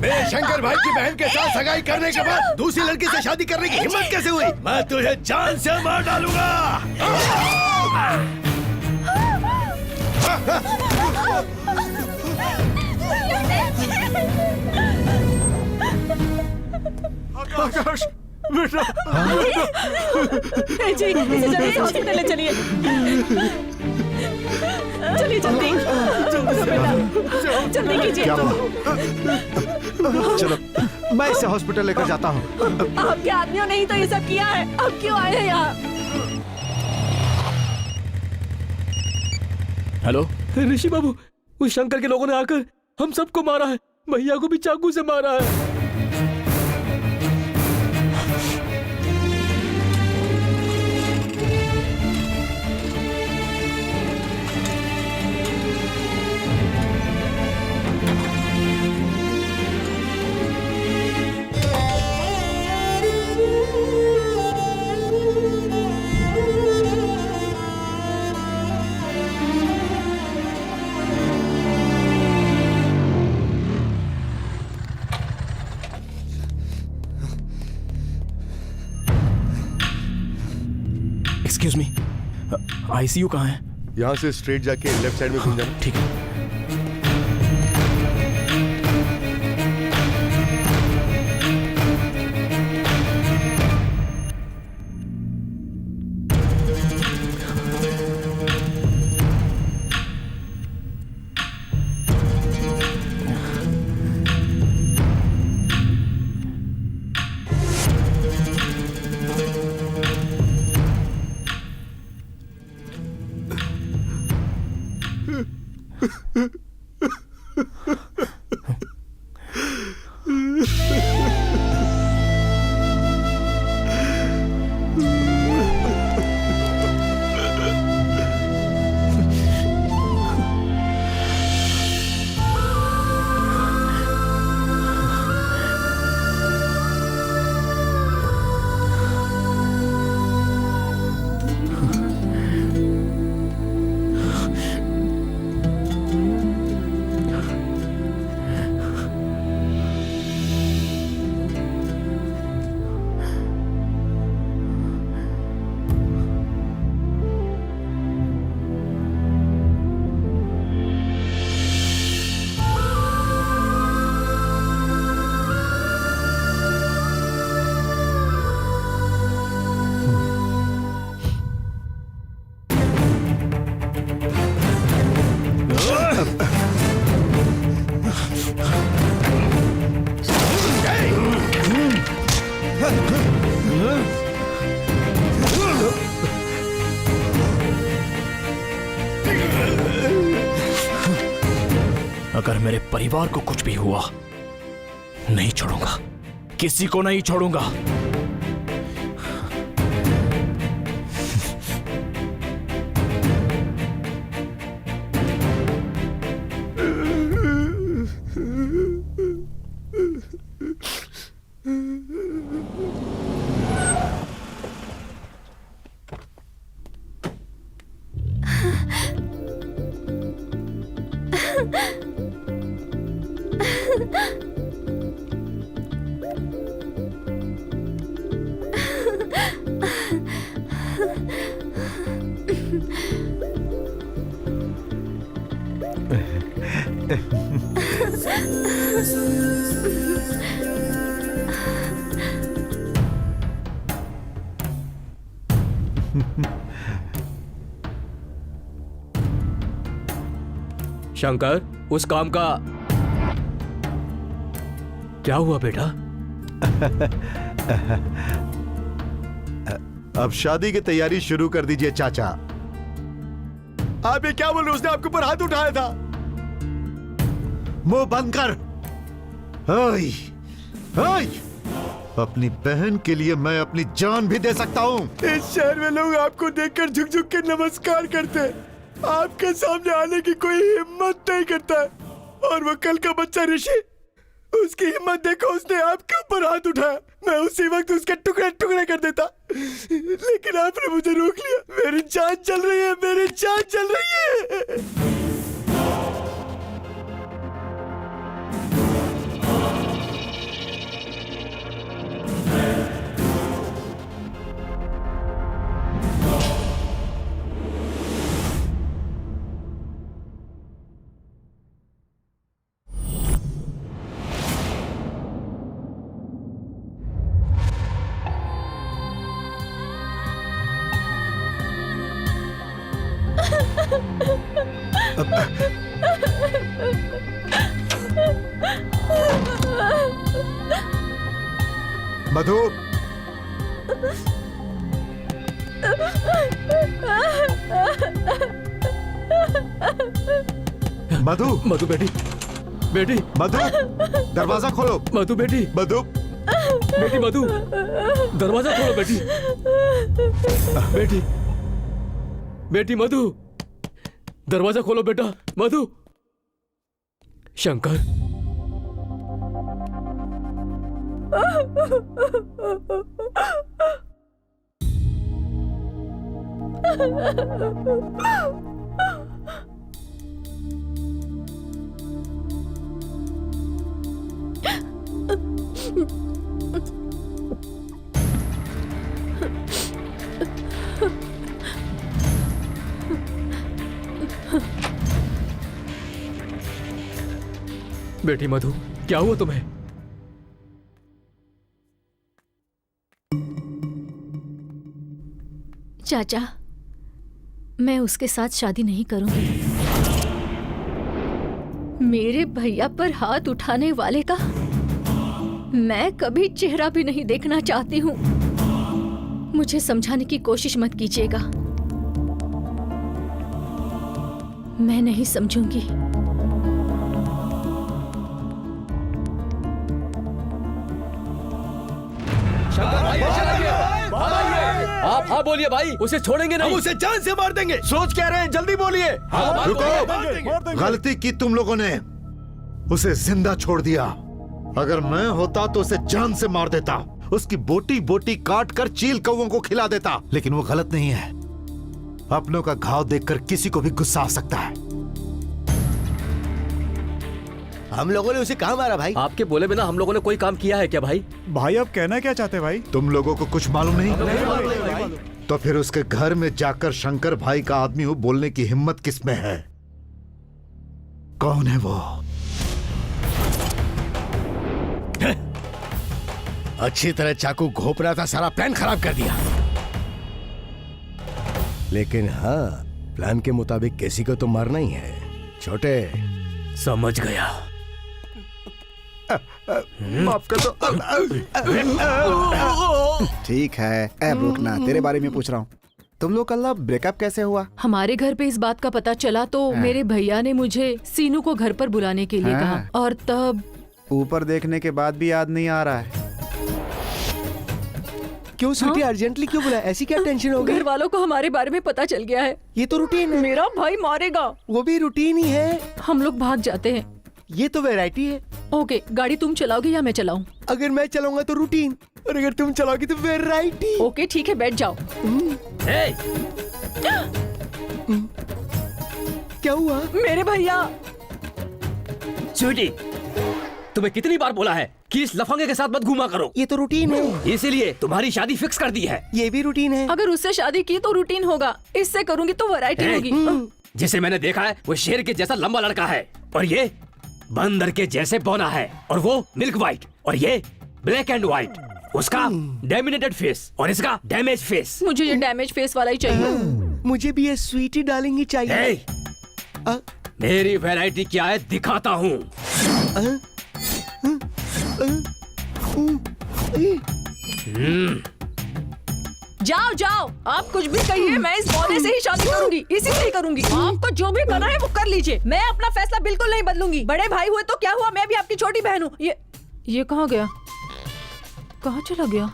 मेरे शंकर भाई की बहन के साथ सगाई करने के बाद दूसरी लड़की से शादी करने की हिम्मत कैसे हुई? मैं तुझे जान से मार डालूंगा। आकाश, बेटा। जी, इसे जल्दी से हॉस्पिटल ले चलिए। चलिए जल्दी। जल्दी कीजिए। चलो, मैं इसे हॉस्पिटल लेकर जाता हूँ। आपके आदमियों ने ही तो ये सब किया है। अब क्यों आए हैं यहाँ? हेलो ऋषि बाबू, उस शंकर के लोगों ने आकर हम सबको मारा है। भैया को भी चाकू से मारा है। आईसीयू कहाँ है? यहाँ से स्ट्रेट जाके लेफ्ट साइड में घूम जाना। ठीक है। अगर मेरे परिवार को कुछ भी हुआ, नहीं छोड़ूंगा, किसी को नहीं छोड़ूंगा। शंकर, उस काम का क्या हुआ बेटा? अब शादी की तैयारी शुरू कर दीजिए चाचा। आप ये क्या बोल रहे? उसने आपके ऊपर हाथ उठाया था। मुंह बंद कर। ओए, ओए, अपनी बहन के लिए मैं अपनी जान भी दे सकता हूँ। इस शहर में लोग आपको देखकर झुक झुक के नमस्कार करते हैं। आपके सामने आने की कोई हिम्मत नहीं करता है। और वो कल का बच्चा ऋषि, उसकी हिम्मत देखो, उसने आपके ऊपर हाथ उठाया। मैं उसी वक्त उसके टुकड़े टुकड़े कर देता, लेकिन आपने मुझे रोक लिया। मेरी जान चल रही है, मेरी जान चल रही है। मधु, मधु, मधु बेटी, बेटी, मधु, दरवाजा खोलो। मधु बेटी, मधु, बेटी, मधु, दरवाजा खोलो बेटी। बेटी, बेटी मधु, दरवाजा खोलो बेटा। मधु, शंकर, बेटी मधु, क्या हुआ तुम्हें? चाचा, मैं उसके साथ शादी नहीं करूंगी। मेरे भैया पर हाथ उठाने वाले का मैं कभी चेहरा भी नहीं देखना चाहती हूँ। मुझे समझाने की कोशिश मत कीजिएगा, मैं नहीं समझूंगी। आप हाँ बोलिए भाई, उसे छोड़ेंगे नहीं। हम उसे जान से मार देंगे। सोच क्या रहे हैं, जल्दी बोलिए। रुको, गलती की तुम लोगों ने, उसे जिंदा छोड़ दिया। अगर मैं होता तो उसे जान से मार देता, उसकी बोटी बोटी काट कर चील कौवों को खिला देता। लेकिन वो गलत नहीं है। अपनों का घाव देखकर किसी को भी गुस्सा आ सकता है। हम लोगों ने उसे कहाँ मारा भाई? आपके बोले बिना हम लोगों ने कोई काम किया है क्या भाई? भाई आप कहना क्या चाहते भाई? तुम लोगों को कुछ मालूम नहीं? तो फिर उसके घर में जाकर शंकर भाई का आदमी हूं बोलने की हिम्मत किसमें है? कौन है वो? अच्छी तरह चाकू घोप रहा था, सारा प्लान खराब कर दिया। लेकिन हाँ, प्लान के मुताबिक किसी को तो मारना ही है। छोटे, समझ गया। माफ कर दो। ठीक है, अब रुकना, तेरे बारे में पूछ रहा हूँ। तुम लोग कल ब्रेकअप कैसे हुआ? हमारे घर पे इस बात का पता चला तो मेरे भैया ने मुझे सीनू को घर पर बुलाने के लिए कहा, और तब ऊपर देखने के बाद भी याद नहीं आ रहा है। क्यों स्वीटी, अर्जेंटली क्यों बुलाया? ऐसी क्या टेंशन हो गई? घर वालों को हमारे बारे में पता चल गया है। ये तो रूटीन है। मेरा भाई मारेगा। वो भी रूटीन ही है। हम लोग भाग जाते हैं। ये तो वैरायटी है। ओके, गाड़ी तुम चलाओगे या मैं चलाऊं? अगर मैं चलाऊंगा तो रूटीन, और अगर तुम चलाओगी तो वैरायटी। ओके ठीक है, बैठ जाओ। क्या हुआ? मेरे भैया। स्वीटी, तुम्हें कितनी बार बोला है कि इस लफंगे के साथ मत घूमा करो? ये तो रूटीन है। इसीलिए तुम्हारी शादी फिक्स कर दी है। ये भी रूटीन है। अगर उससे शादी की तो रूटीन होगा, इससे करूंगी तो वैरायटी होगी। जिसे मैंने देखा है वो शेर के जैसा लंबा लड़का है, और ये बंदर के जैसे बौना है, और वो मिल्क व्हाइट, और ये ब्लैक एंड व्हाइट। उसका डैमिनेटेड फेस और इसका डैमेज फेस। मुझे ये डैमेज फेस वाला ही चाहिए। मुझे भी ये स्वीटी डार्लिंग ही चाहिए। मेरी वैरायटी क्या है दिखाता हूँ। जाओ जाओ, आप कुछ भी कहिए, मैं इस बौने से ही शादी करूंगी, इसी से ही करूंगी। आपको जो भी करना है वो कर लीजिए, मैं अपना फैसला बिल्कुल नहीं बदलूंगी। बड़े भाई हुए तो क्या हुआ, मैं भी आपकी छोटी बहन हूँ। ये कहाँ गया, कहाँ चला गया?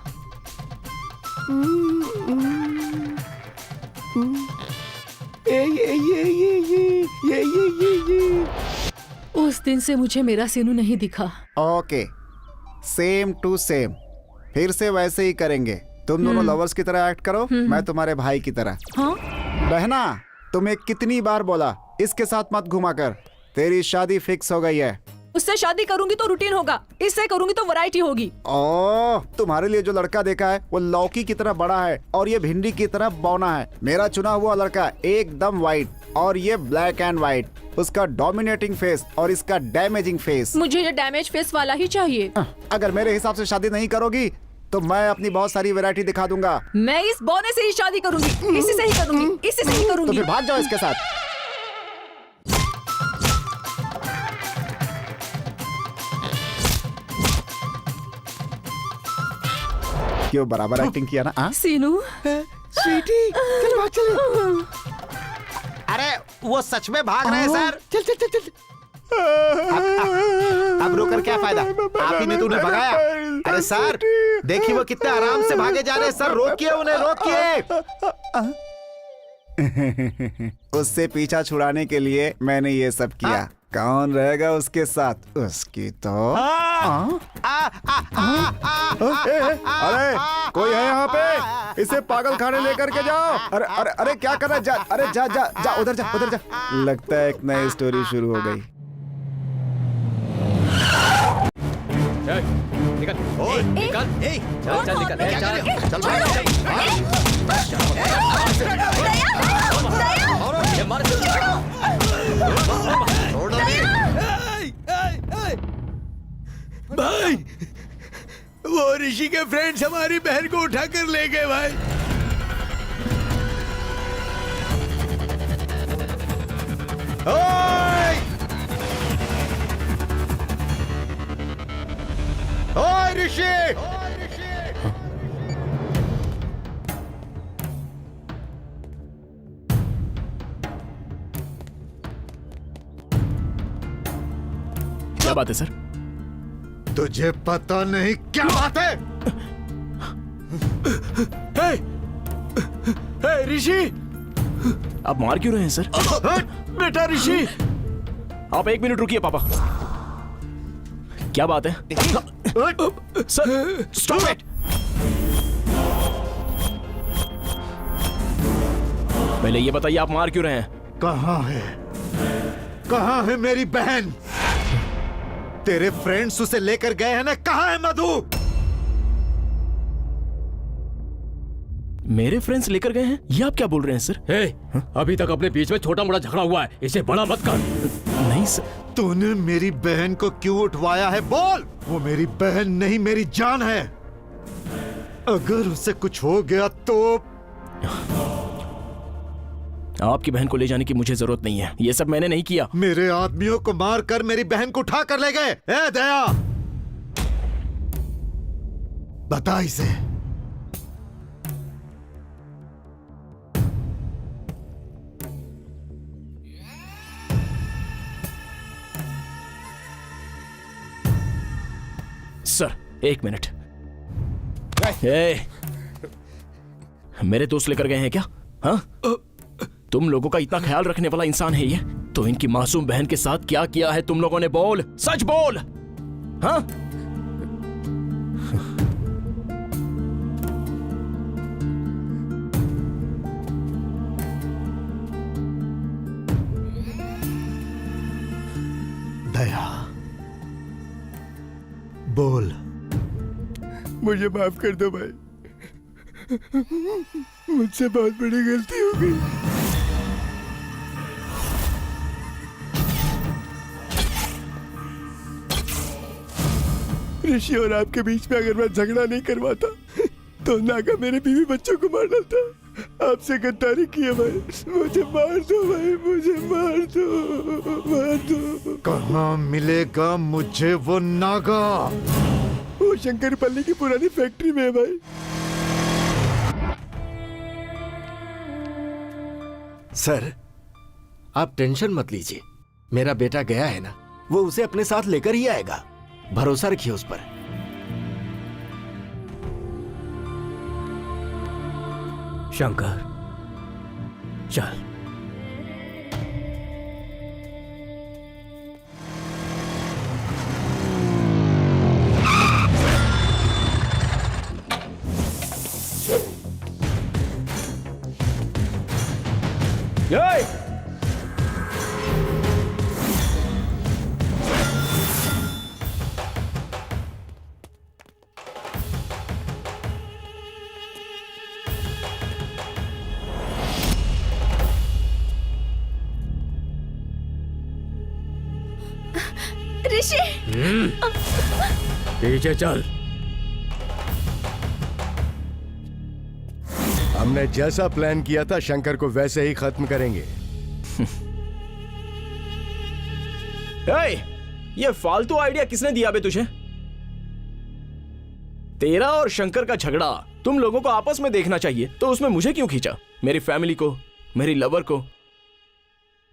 उस दिन से मुझे मेरा सीनू नहीं दिखा। ओके, सेम टू सेम, फिर से वैसे ही करेंगे। तुम दोनों लवर्स की तरह एक्ट करो, मैं तुम्हारे भाई की तरह। हाँ? बहना, तुम्हें कितनी बार बोला इसके साथ मत घुमा कर। तेरी शादी फिक्स हो गई है। उससे शादी करूंगी तो रूटीन होगा, इससे करूंगी तो वैरायटी होगी। ओह, तुम्हारे लिए जो लड़का देखा है वो लौकी की तरह बड़ा है और ये भिंडी की तरह बौना है। मेरा चुना हुआ लड़का एकदम व्हाइट और ये ब्लैक एंड व्हाइट। उसका डोमिनेटिंग फेस और इसका डैमेजिंग फेस। मुझे ये डैमेज फेस वाला ही चाहिए। अगर मेरे हिसाब से शादी नहीं करोगी तो मैं अपनी बहुत सारी वैरायटी दिखा दूंगा। मैं इस बौने से ही शादी करूंगी, इसी से ही करूंगी, इसी से ही तो करूंगी। फिर भाग जाओ इसके साथ। क्यों बराबर एक्टिंग किया ना? सीनू, स्वीटी, चल भाग चल। अरे वो सच में भाग रहे हैं सर। चल चल चल चल। अब रोकर क्या फायदा, आप ही ने तो उन्हें भगाया। अरे सर देखिए वो कितने आराम से भागे जा रहे हैं सर, रोकिए उन्हें, रोकिए। उससे पीछा छुड़ाने के लिए मैंने ये सब किया। कौन रहेगा उसके साथ? उसकी तो अरे कोई है यहाँ पे? इसे पागल खाने लेकर के जाओ। अरे अरे अरे क्या कर रहा है? जा, अरे जा जा जा, उधर जा, उधर जा। लगता है एक नई स्टोरी शुरू हो गई। निकल, निकल, चल चल निकल, चल ऋषि के फ्रेंड्स हमारी बहन को उठाकर ले गए भाई। ओए! ओए ऋषि! क्या बात है सर? तुझे पता नहीं क्या बात है? ऋषि, आप मार क्यों रहे हैं सर? बेटा ऋषि, आप 1 मिनट रुकिए पापा। क्या बात है? Sir stop it. पहले ये बताइए आप मार क्यों रहे हैं? कहाँ है मेरी बहन? तेरे फ्रेंड्स उसे लेकर गए हैं ना? कहाँ है मधु? मेरे फ्रेंड्स लेकर गए हैं? ये आप क्या बोल रहे हैं सर? हे, अभी तक अपने बीच में छोटा मोटा झगड़ा हुआ है, इसे बड़ा मत कर। नहीं सर। तूने मेरी बहन को क्यों उठवाया है? बोल। वो मेरी बहन नहीं, मेरी जान है। अगर उसे कुछ हो गया तो आपकी बहन को ले जाने की मुझे जरूरत नहीं है। ये सब मैंने नहीं किया। मेरे आदमियों को मारकर मेरी बहन को उठा कर ले गए। ए दया, बता इसे। Sir 1 minute. मेरे दोस्त लेकर गए हैं क्या? हाँ, तुम लोगों का इतना ख्याल रखने वाला इंसान है ये? तो इनकी मासूम बहन के साथ क्या किया है तुम लोगों ने? बोल, सच बोल। हाँ? दया, बोल। मुझे माफ कर दो भाई, मुझसे बहुत बड़ी गलती हो गई। ऋषि और आपके बीच में अगर मैं झगड़ा नहीं करवाता तो नागा मेरे बीवी बच्चों को मार डालता। आपसे गद्दारी की है भाई, मुझे मार दो भाई, मुझे मार दो, मार दो। कहाँ मिलेगा मुझे वो नागा? वो शंकरपल्ली की पुरानी फैक्ट्री में है भाई। सर आप टेंशन मत लीजिए, मेरा बेटा गया है ना, वो उसे अपने साथ लेकर ही आएगा। भरोसा रखिए उस पर। शंकर, चल। ऋषि, पीछे चल। हमने जैसा प्लान किया था शंकर को वैसे ही खत्म करेंगे। ये फालतू आइडिया किसने दिया बे तुझे? तेरा और शंकर का झगड़ा तुम लोगों को आपस में देखना चाहिए, तो उसमें मुझे क्यों खींचा? मेरी फैमिली को, मेरी लवर को,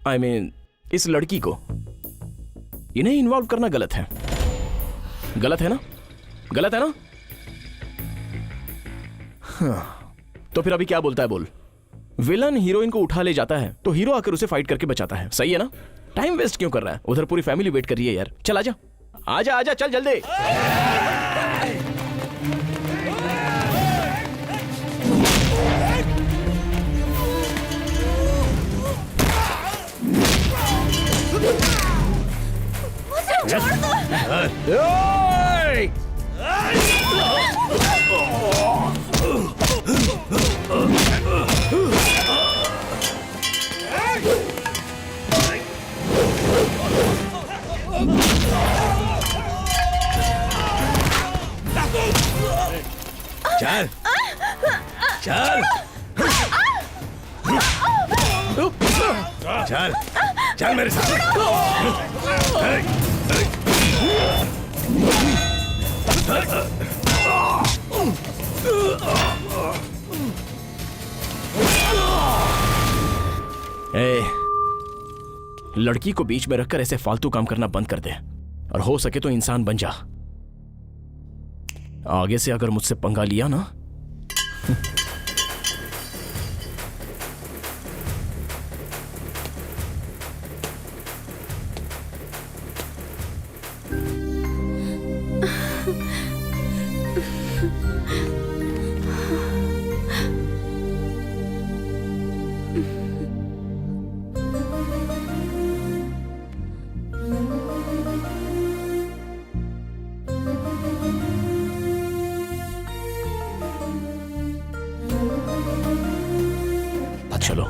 I mean, इस लड़की को, इन्हें इन्वॉल्व करना गलत है। गलत है ना? गलत है ना? हाँ। तो फिर अभी क्या बोलता है बोल? विलन हीरोइन को उठा ले जाता है तो हीरो आकर उसे फाइट करके बचाता है, सही है ना? टाइम वेस्ट क्यों कर रहा है? उधर पूरी फैमिली वेट कर रही है यार। चल आजा, आजा आजा, चल जल्दी। चल चल मेरे साथ। लड़की को बीच में रखकर ऐसे फालतू काम करना बंद कर दे और हो सके तो इंसान बन जा। आगे से अगर मुझसे पंगा लिया ना चलो।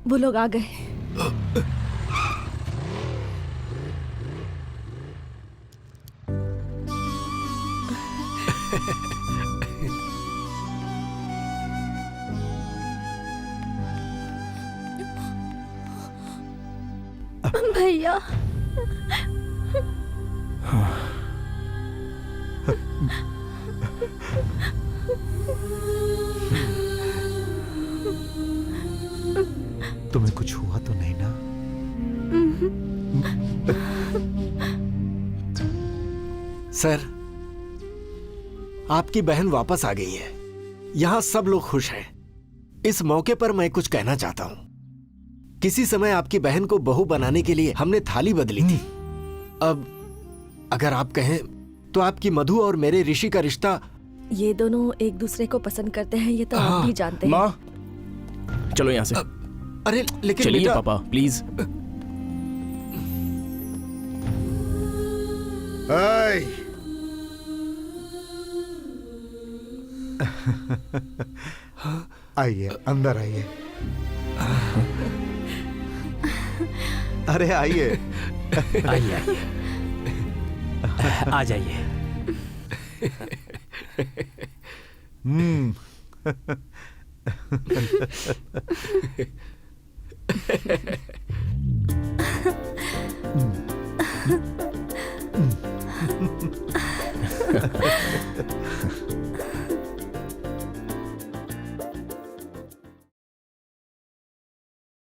वो लोग आ गए। भैया तुम्हें कुछ हुआ तो नहीं ना? सर, आपकी बहन वापस आ गई है। यहाँ सब लोग खुश हैं। इस मौके पर मैं कुछ कहना चाहता हूँ। किसी समय आपकी बहन को बहू बनाने के लिए हमने थाली बदली थी। अब अगर आप कहें तो आपकी मधु और मेरे ऋषि का रिश्ता। ये दोनों एक दूसरे को पसंद करते हैं, ये तो आप भी जानते हैं। माँ चलो यहाँ से। अरे लेकिन चलिए बेटा। पापा प्लीज। आइए अंदर आइए। अरे आइए। आइए आइए, आ जाइए।